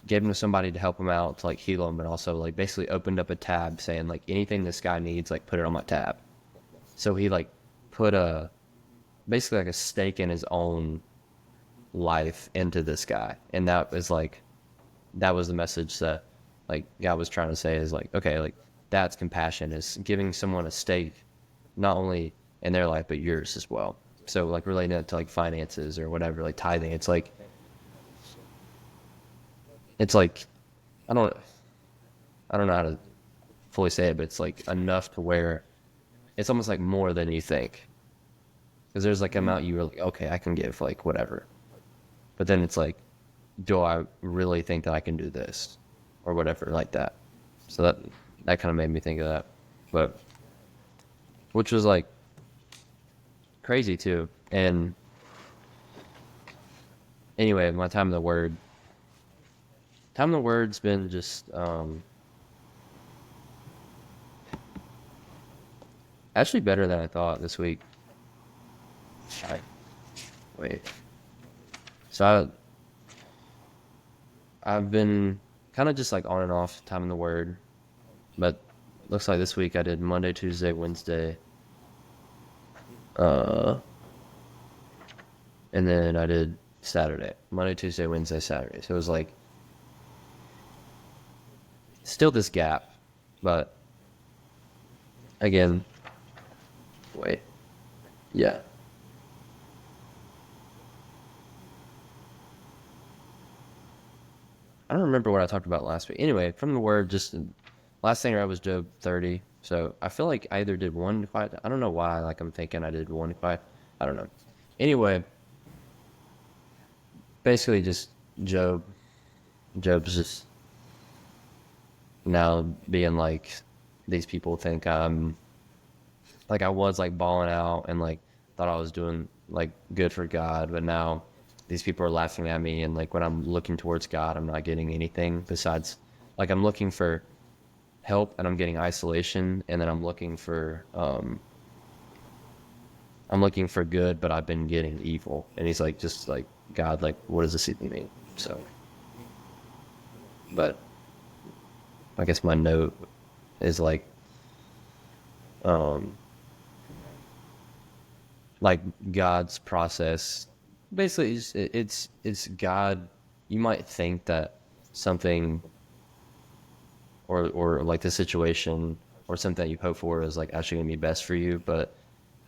gave him to somebody to help him out, to like heal him, but also like basically opened up a tab saying like anything this guy needs, like put it on my tab. So he like put a basically like a stake in his own life into this guy, and that was the message that like God was trying to say, is like, okay, like that's compassion, is giving someone a stake not only in their life but yours as well. So like relating it to like finances or whatever, like tithing, it's like I don't know how to fully say it, but it's like enough to where it's almost like more than you think, because there's like an amount you were like, okay, I can give like whatever, but then it's like, do I really think that I can do this or whatever like that? So that kind of made me think of that, but which was like crazy too. And anyway, my time in the word's been just actually better than I thought this week. Wait. So I've been kind of just like on and off time in the word, but looks like this week I did Monday, Tuesday, Wednesday, and then I did Saturday. Monday, Tuesday, Wednesday, Saturday. So it was like still this gap, but again, wait, yeah. I don't remember what I talked about last week. Anyway, from the word, just last thing I read was Job 30. So I feel like I either did one quiet. I don't know why. Like I'm thinking I did one quiet. I don't know. Anyway, basically just Job. Job's just now being like, these people think I'm like, I was like balling out and like thought I was doing like good for God, but now these people are laughing at me, and like when I'm looking towards God, I'm not getting anything besides like I'm looking for help and I'm getting isolation, and then I'm looking for good, but I've been getting evil. And he's like, just like, God, like what does this even mean? So, but I guess my note is like God's process. Basically, it's God. You might think that something or like the situation or something that you hope for is like actually gonna be best for you, but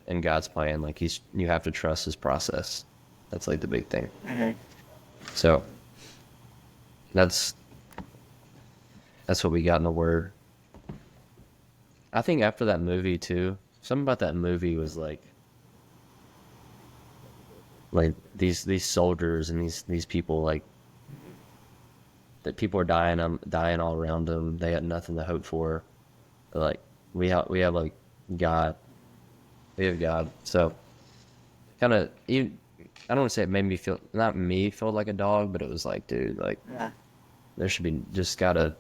in God's plan, like you have to trust His process. That's like the big thing. So that's what we got in the Word. I think after that movie too, something about that movie was like, Like these soldiers and these people, like that people are dying all around them. They had nothing to hope for. Like we have like God. We have God. So kind of even I don't want to say it made me feel not me feel like a dog, but it was like, dude, like Yeah. there should be just gotta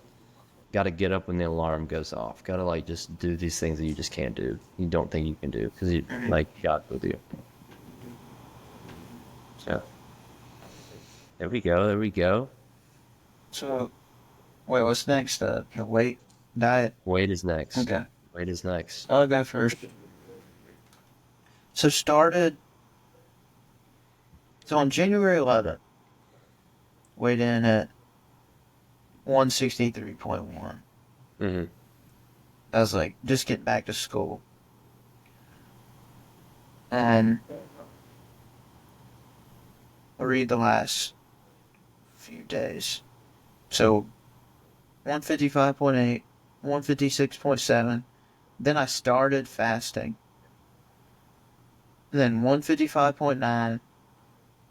get up when the alarm goes off. Gotta like just do these things that you just can't do. You don't think you can do because you like God with you. So there we go. There we go. So, wait, what's next? The weight diet. Wade is next. Okay, Wade is next. I'll go first. So started. So on January 11th, weighed in at 163.1. Mm-hmm. I was like, just getting back to school. And I read the last few days. So 155.8, 156.7. Then I started fasting. Then 155.9,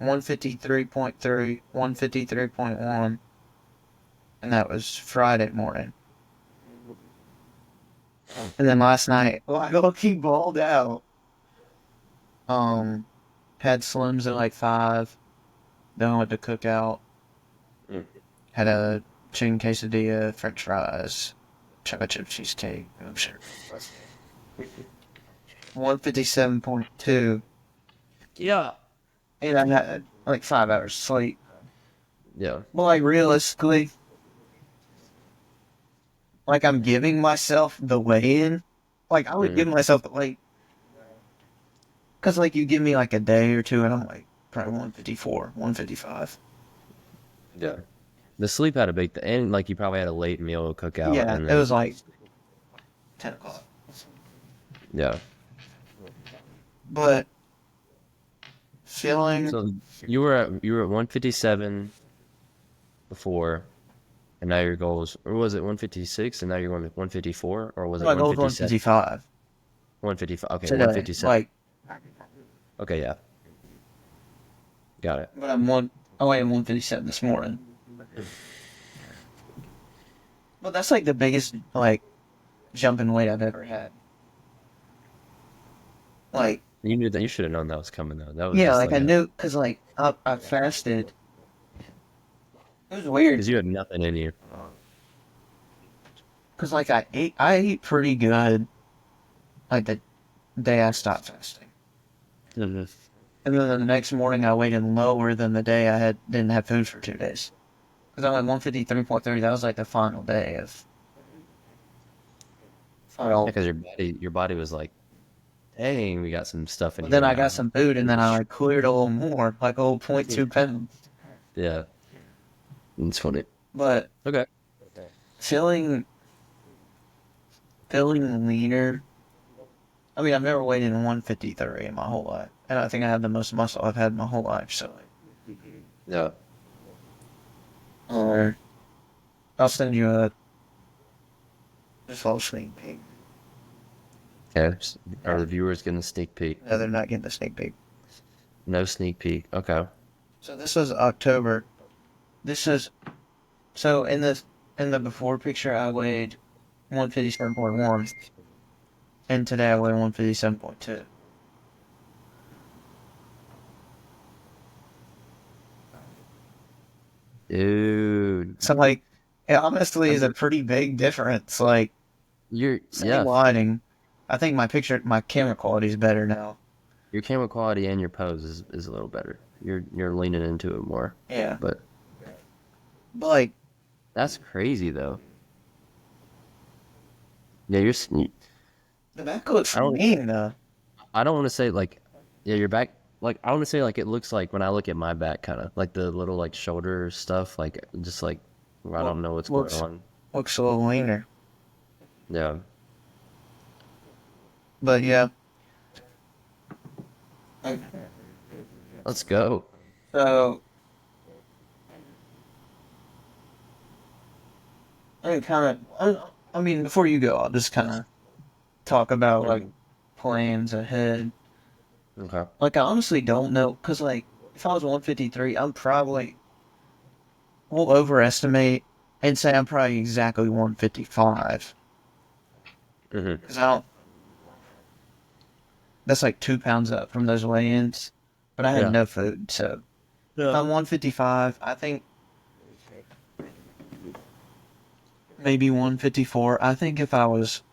153.3, 153.1. And that was Friday morning. And then last night, I low-key balled out. Had Slims at like 5. Then I went to Cookout. Mm. Had a chicken quesadilla, french fries, chocolate chip cheesecake. I'm sure. 157.2. Yeah. And I had like 5 hours sleep. Yeah. But like realistically, like I'm giving myself the weigh-in. Like I would give myself the weight. Because like you give me like a day or two and I'm like probably 154, 155. Yeah. The sleep had a big and like you probably had a late meal cookout. Yeah, and it then, was like 10 o'clock. yeah. But feeling So you were at 157 before, and now your goal is, or was it 156 and now you're going to 154, or was it my goal was 157? 155. 155. Okay, Today. 157. Like, Okay, yeah. Got it. but I weighed 157 this morning. But that's like the biggest like jump in weight I've ever had. Like, You knew that. You should have known that was coming though. That was yeah, just like I knew, because like I fasted. It was weird. because you had nothing in you. Because like I ate pretty good. Like the day I stopped fasting, and then the next morning I weighed in lower than the day I didn't have food for 2 days. Because I'm at 153.3. That was like the final day of. Final. Because your body was like, dang, we got some stuff in But here. then I now." got some food, and then I like cleared a little more, like a little 0.2 pounds. Yeah. It's funny. But Okay. feeling leaner. I mean, I've never weighed in 153 in my whole life, and I think I have the most muscle I've had in my whole life. So, Yeah. I'll send you a just a little sneak peek. Okay. Are the viewers getting a sneak peek? No, they're not getting the sneak peek. No sneak peek. Okay. So this was October. This is so in the before picture I weighed 157.1, and today I weigh 157.2. Dude. So like, it honestly is a pretty big difference. Like, You're same yeah. lighting. I think my camera quality is better now. Your camera quality and your pose is a little better. You're leaning into it more. Yeah, But but like, that's crazy though. Yeah, the back looks I don't- mean though. I don't want to say like, yeah, your back. Like I want to say like it looks like when I look at my back, kind of like the little like shoulder stuff, like just like I don't know what's going looks- on. Looks a little leaner. Yeah. But yeah. Let's go. So, I mean, before you go, I'll just kind of talk about like plans ahead. Okay. Like, I honestly don't know, cause like if I was 153, I'm probably we'll overestimate and say I'm probably exactly 155 Mm-hmm. because I don't. That's like 2 pounds up from those weigh-ins, but I had Yeah. no food, so if I'm 155. I think maybe 154. I think if I was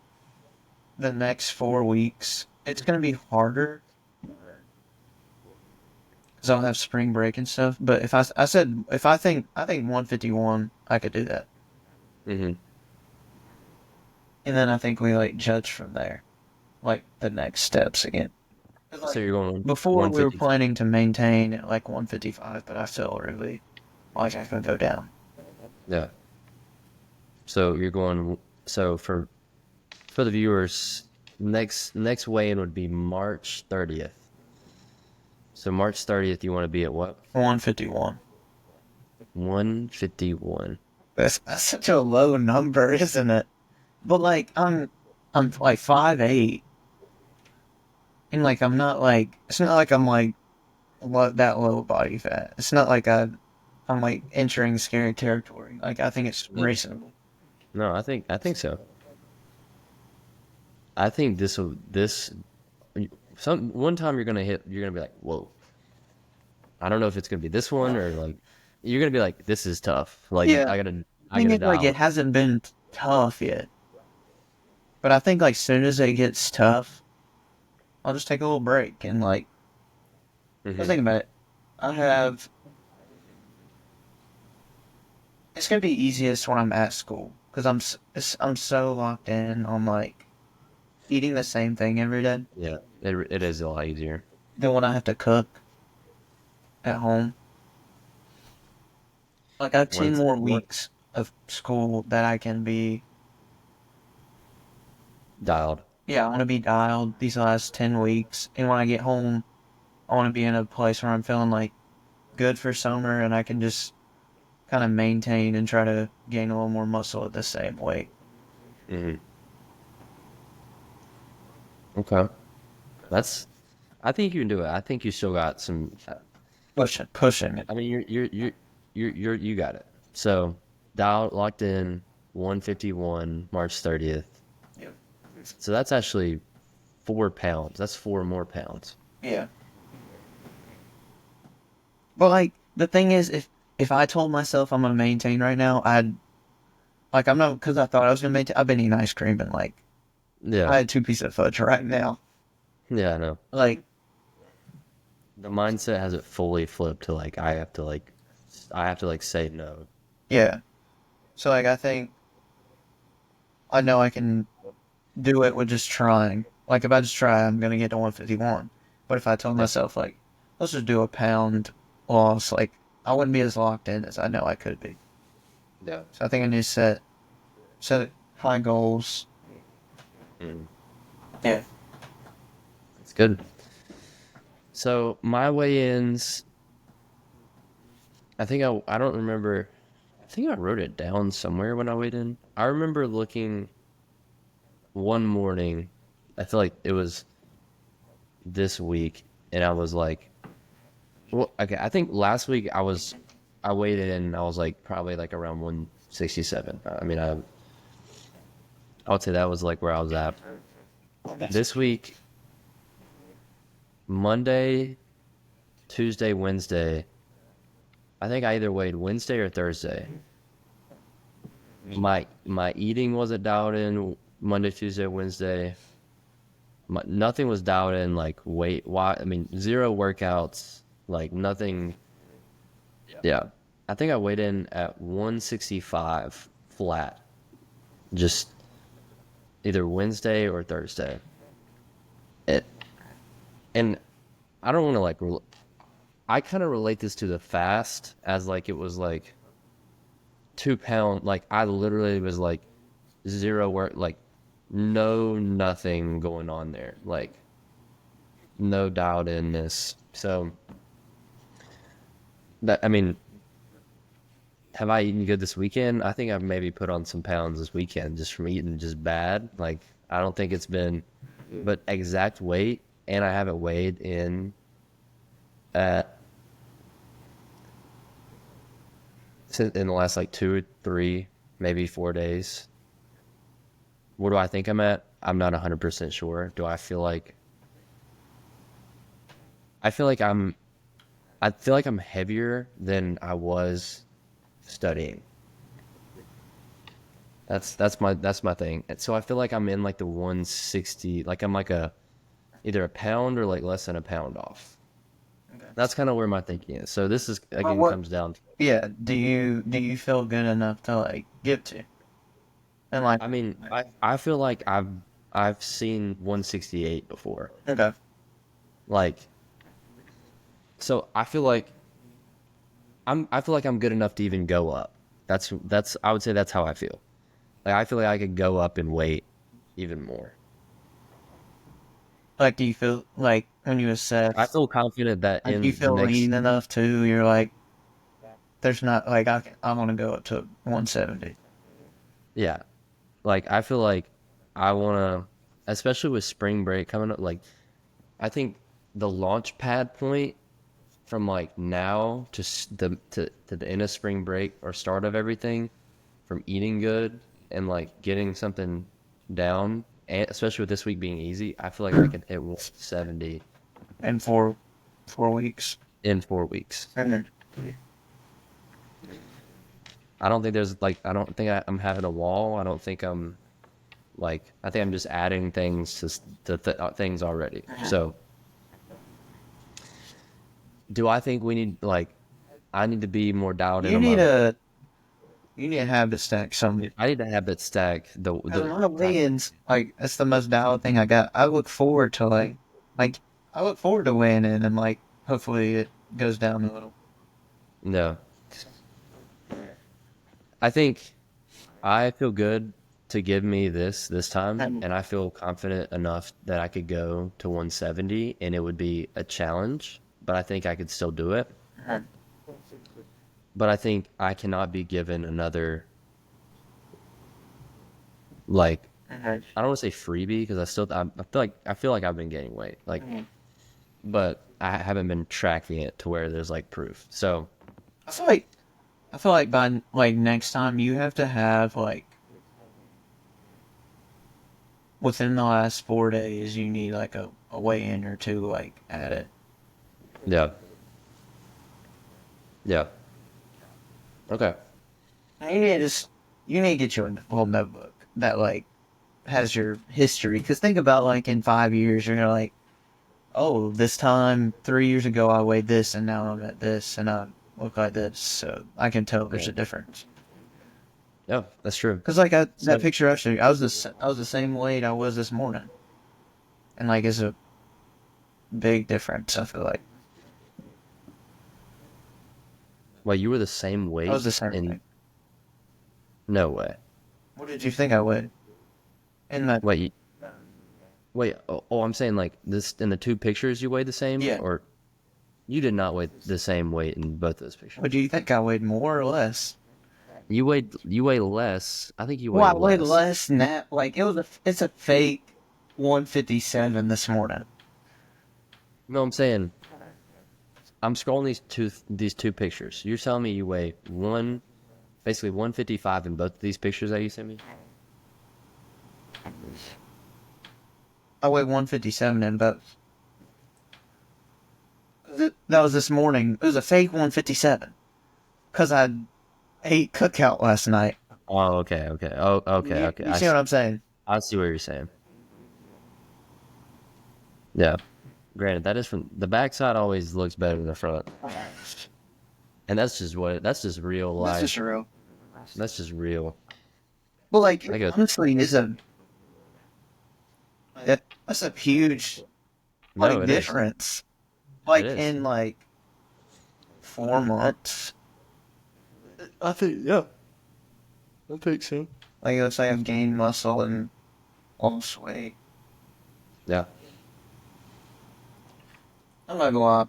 the next 4 weeks, it's gonna be harder because I'll have spring break and stuff. But if I said if I think 151, I could do that, Mm-hmm. and then I think we like judge from there, like the next steps again. 'Cause, So like, you're going before we were 150. planning to maintain at like 155, but I feel really like I can go down. Yeah. So you're going. So for the viewers, next weigh-in would be March 30th. So March 30th, you want to be at what? 151. 151. That's such a low number, isn't it? But like I'm like 5'8", and like I'm not like it's not like I'm like that low body fat. It's not like I'm like entering scary territory. Like I think it's reasonable. No, I think so. I think this some one time you're gonna be like, whoa. I don't know if it's gonna be this one or like you're gonna be like, this is tough. Like Yeah, I I mean gotta like dial it hasn't been tough yet, but I think like soon as it gets tough, I'll just take a little break and like it. let's think about it. I have it's gonna be easiest when I'm at school because I'm so locked in on like eating the same thing every day Yeah, it is a lot easier. than when I have to cook at home. Like I have 10 Once more one weeks of school that I can be. dialed. Yeah, I want to be dialed these last 10 weeks, and when I get home, I want to be in a place where I'm feeling like good for summer, and I can just kind of maintain and try to gain a little more muscle at the same weight. Hmm. Okay, I think you can do it. I think you still got some. Pushing it. I mean, you got it. So dialed, locked in, 151, March 30th. Yep. So that's actually 4 pounds. That's 4 more pounds. Yeah. But like the thing is, if I told myself I'm gonna maintain right now, I'd like I'm not because I thought I was gonna maintain. I've been eating ice cream and like Yeah, I had 2 pieces of fudge right now. yeah, I know. Like The mindset has it fully flipped to like I have to like say no. yeah. So like I think I know I can do it with just trying. Like if I just try, I'm gonna get to 151. But if I told Yeah. myself like, let's just do a pound loss, like I wouldn't be as locked in as I know I could be. Yeah. So I think I need to set high goals. Mm. Yeah. It's good. So my weigh-ins, I don't remember. I think I wrote it down somewhere when I weighed in. I remember looking one morning. I feel like it was this week, and I was like, well, okay. I think last week I weighed in. And I was like probably like around 167. I mean, I would say that was like where I was at. This week, Monday, Tuesday, Wednesday. I think I either weighed Wednesday or Thursday. My eating wasn't dialed in Monday, Tuesday, Wednesday. Nothing was dialed in like weight. Why? I mean, zero workouts. Like nothing. Yeah, I think I weighed in at 165 flat. Just either Wednesday or Thursday. It and I don't want to like. I kind of relate this to the fast as like it was like 2 pound. Like I literally was like zero work, like no nothing going on there, like no dialed inness. So that I mean, have I eaten good this weekend? I think I've maybe put on some pounds this weekend just from eating just bad. Like I don't think it's been, but exact weight, and I haven't weighed in at in the last like 2 or 3, maybe 4 days. What do I think I'm at? I'm not 100% sure. Do I feel like I feel like I'm heavier than I was studying. That's my thing. And so I feel like I'm in like the 160, like I'm like a either a pound or like less than a pound off. Okay. That's kind of where my thinking is. So this is Well, again what? comes down to, Yeah. Do you feel good enough to like get to? And like, I mean, I feel like I've seen 168 before. okay. Like, so I feel like I'm good enough to even go up. That's I would say that's how I feel. Like I feel like I could go up in weight even more. Like, do you feel like when you I assess, feel confident that like, do you in the feel next, lean enough too? You're like, there's not like I want to go up to 170. yeah, like I feel like I want to, especially with spring break coming up. Like I think the launch pad point from like now to the end of spring break or start of everything, from eating good and like getting something down, and especially with this week being easy, I feel like I can hit 170 In 4 weeks. in 4 weeks. And then, I don't think there's like I don't think I'm having a wall. I don't think I'm like I think I'm just adding things to things already. So, do I think we need like I need to be more dialed in you on need my a you need to have it stack something. I need to have that stack Because the my wins, like that's the most valid thing I got. I look forward to like I look forward to winning and like hopefully it goes down a little. no. I think I feel good to give me this time, and I feel confident enough that I could go to 170, and it would be a challenge, but I think I could still do it. But I think I cannot be given another like Okay. I don't want to say freebie because I feel like I've been gaining weight like, but I haven't been tracking it to where there's like proof. So I feel like by like next time you have to have like within the last 4 days you need like a weigh in or two like at it. yeah, yeah, okay, And you need to get you a little notebook that like has your history. Because think about like in 5 years you're gonna like, oh, this time 3 years ago I weighed this and now I'm at this and I look like this, so I can tell there's a difference. yeah, that's true. Because like that So- picture I showed you, I was the same weight I was this morning, and like it's a big difference. I feel like Well, you were the same weight. I was the same weight. No way. What did you think I weighed? In that Wait. Oh, I'm saying like this in the two pictures you weighed the same. Yeah. Or you did not weigh the same weight in both those pictures. what do you think I weighed more or less? You weigh less. I think you weigh Well, I less. weighed less than that. Like it's a fake 157 this morning. No, I'm saying I'm scrolling these two pictures. You're telling me you weigh basically 155 in both of these pictures that you sent me. I weighed 157 in both. That was this morning. It was a fake 157 because I ate cookout last night. Oh, okay. Oh, okay. Okay. You see what I'm saying? I see what you're saying. Yeah. Granted, that is from the backside always looks better than the front, and that's just real life. That's just real. That's just real. But like, I guess. honestly, that's a huge No, it is. difference. Like It is. in like 4 months. I think, yeah. I think so. Like let's say I've gained muscle and lost weight. Yeah. I'm not gonna lie.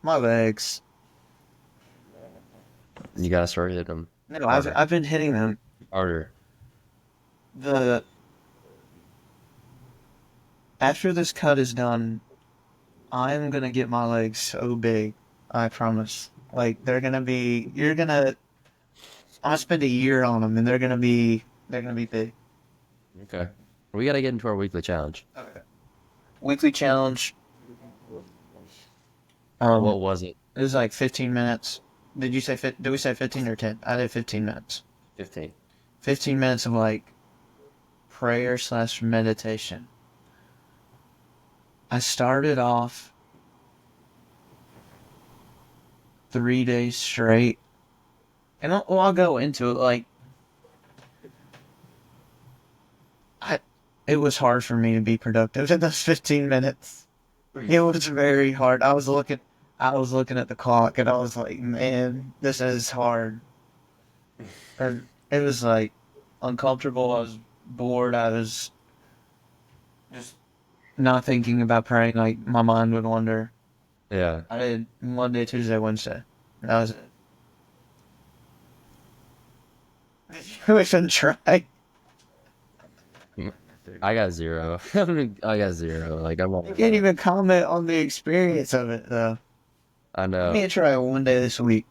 My legs. You gotta start hitting them No, I've been hitting them. harder. After this cut is done, I'm gonna get my legs so big. I promise. Like you're gonna I spend a year on them, and they're gonna be big. Okay. We got to get into our weekly challenge. Okay. Weekly challenge. What was it? It was like 15 minutes. Did you say Did we say 15 or 10? I did 15 minutes. 15. 15 minutes of like prayer / meditation. I started off 3 days straight, and I'll go into it. Like, it was hard for me to be productive in those 15 minutes. It was very hard. I was looking at the clock, and I was like, man, this is hard. And it was like uncomfortable. I was bored. I was just not thinking about praying. Like, my mind would wander. Yeah. I did Monday, Tuesday, Wednesday. That was it. We shouldn't try. I got 0. I got 0. Like, I'm all, You can't even comment on the experience of it, though. I know. Let me try it one day this week.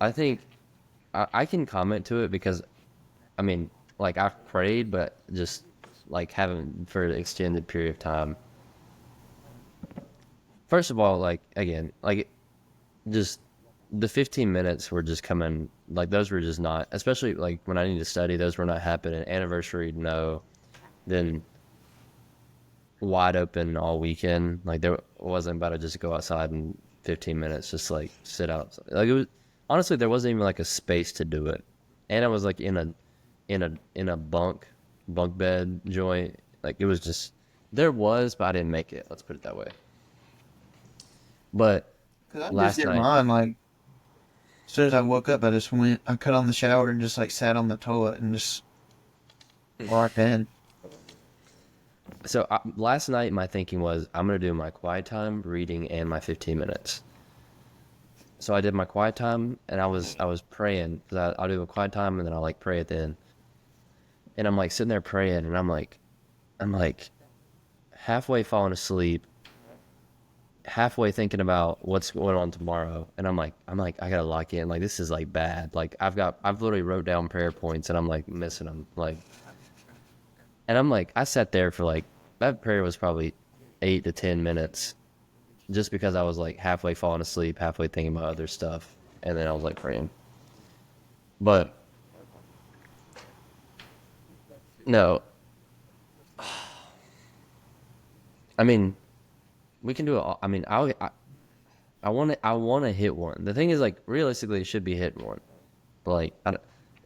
I think I can comment to it because, I mean, like, I've prayed, but just, like, haven't for an extended period of time. First of all, like, again, like, just the 15 minutes were just coming, like, those were just not, especially, like, when I need to study, those were not happening. Anniversary, no. Then wide open all weekend. Like, there wasn't about to just go outside in 15 minutes, just, like, sit outside. Like, it was, honestly, there wasn't even, like, a space to do it. And I was, like, in a bunk bed joint. Like, it was just, there was, but I didn't make it. Let's put it that way. But Cause I last just did night, mine, like, as soon as I woke up, I cut on the shower and just, like, sat on the toilet and just walked in. so last night my thinking was I'm gonna do my quiet time reading and my 15 minutes. So I did my quiet time and I was praying because I'll do a quiet time and then I'll like pray at the end. And I'm like sitting there praying and I'm like halfway falling asleep, halfway thinking about what's going on tomorrow, and I'm like I gotta lock in. Like, this is like bad. Like, I've literally wrote down prayer points and I'm like missing them. Like, and I'm like, I sat there for like, that prayer was probably 8 to 10 minutes, just because I was like halfway falling asleep, halfway thinking about other stuff, and then I was like praying. But no, I mean, we can do it. I mean, I want to hit one. The thing is, like, realistically, it should be hit one. But like,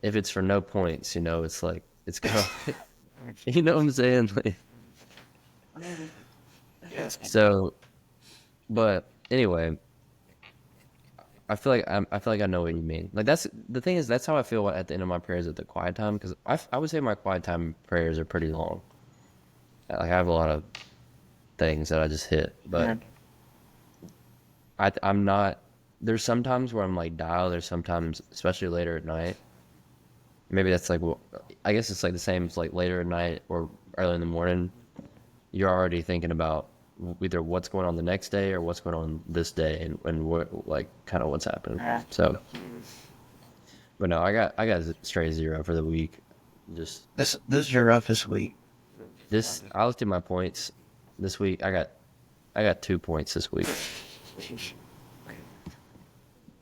if it's for no points, you know, it's like it's kind of, you know what I'm saying? Like, so, but anyway, I feel like I know what you mean. Like, that's the thing is, that's how I feel at the end of my prayers at the quiet time, because I would say my quiet time prayers are pretty long. Like, I have a lot of things that I just hit, but I'm not. There's sometimes where I'm like dialed. There's sometimes, especially later at night. Maybe that's like, well, I guess it's like the same as like later at night or early in the morning. You're already thinking about either what's going on the next day or what's going on this day and what, like, kind of what's happening. So, but no, I got a straight 0 for the week. Just This is your roughest week. this, I looked at my points this week. I got 2 points this week.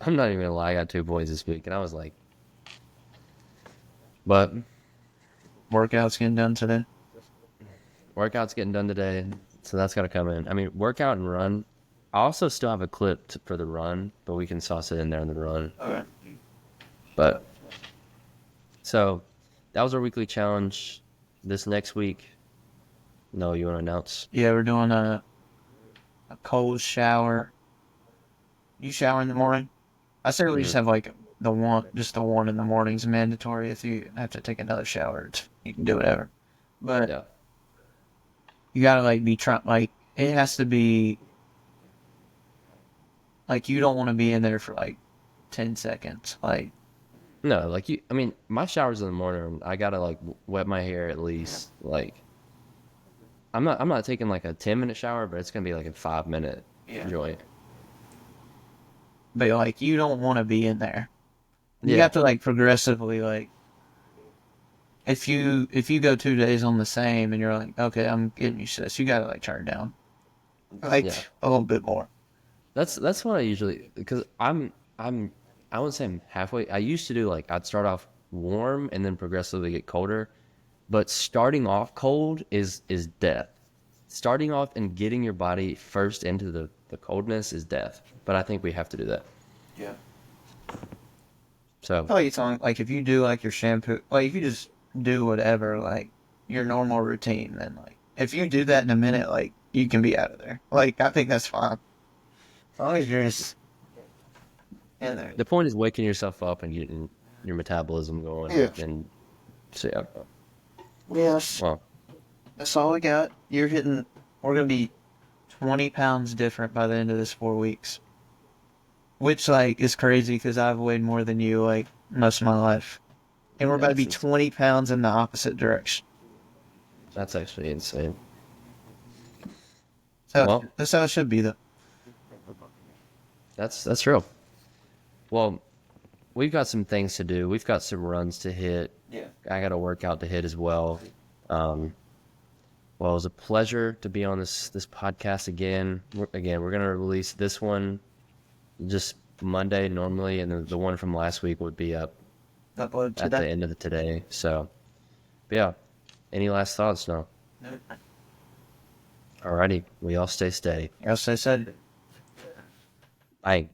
I'm not even gonna lie, I got 2 points this week, and I was like, but Workout's getting done today. workout's getting done today, so that's gotta come in. I mean, workout and run. I also still have a clip for the run, but we can sauce it in there in the run. Okay. But so that was our weekly challenge. This next week, no, you want to announce? Yeah, we're doing a cold shower. You shower in the morning? I say we just have like the one in the morning's mandatory. If you have to take another shower, you can do whatever. But Yeah. you gotta like be like, it has to be like, you don't want to be in there for like 10 seconds. Like, No, like you. I mean, my showers in the morning. I gotta like wet my hair at least. Like, I'm not taking like a 10-minute shower, but it's gonna be like a 5-minute Yeah. joint. but like, you don't want to be in there. You Yeah. have to like progressively like if you go 2 days on the same and you're like, okay, I'm getting used to this, you gotta like turn it down. Like Yeah. a little bit more. That's what I usually, because I wouldn't say I'm halfway. I used to do like I'd start off warm and then progressively get colder, but starting off cold is death. Starting off and getting your body first into the coldness is death. But I think we have to do that. Yeah. So Oh, you talking like if you do like your shampoo, like if you just do whatever, like your normal routine, then like if you do that in a minute, like you can be out of there. Like I think that's fine. As long as you're just in there. the point is waking yourself up and getting your metabolism going. Yeah. And so yeah. Yes. Well, That's all we got. You're hitting. We're gonna be 20 pounds different by the end of this 4 weeks, which like is crazy because I've weighed more than you like most of my life, and we're about to be That's 20 pounds in the opposite direction. that's actually insane. So Well, that's how it should be, though. that's real. Well, we've got some things to do. We've got some runs to hit. Yeah. I got a workout to hit as well. Well, it was a pleasure to be on this podcast again. We're gonna release this one just Monday normally, and the one from last week would be up Upload at the today. end of the today. So, but yeah. Any last thoughts? No. No. Alrighty. We all stay steady. As I said. Bye.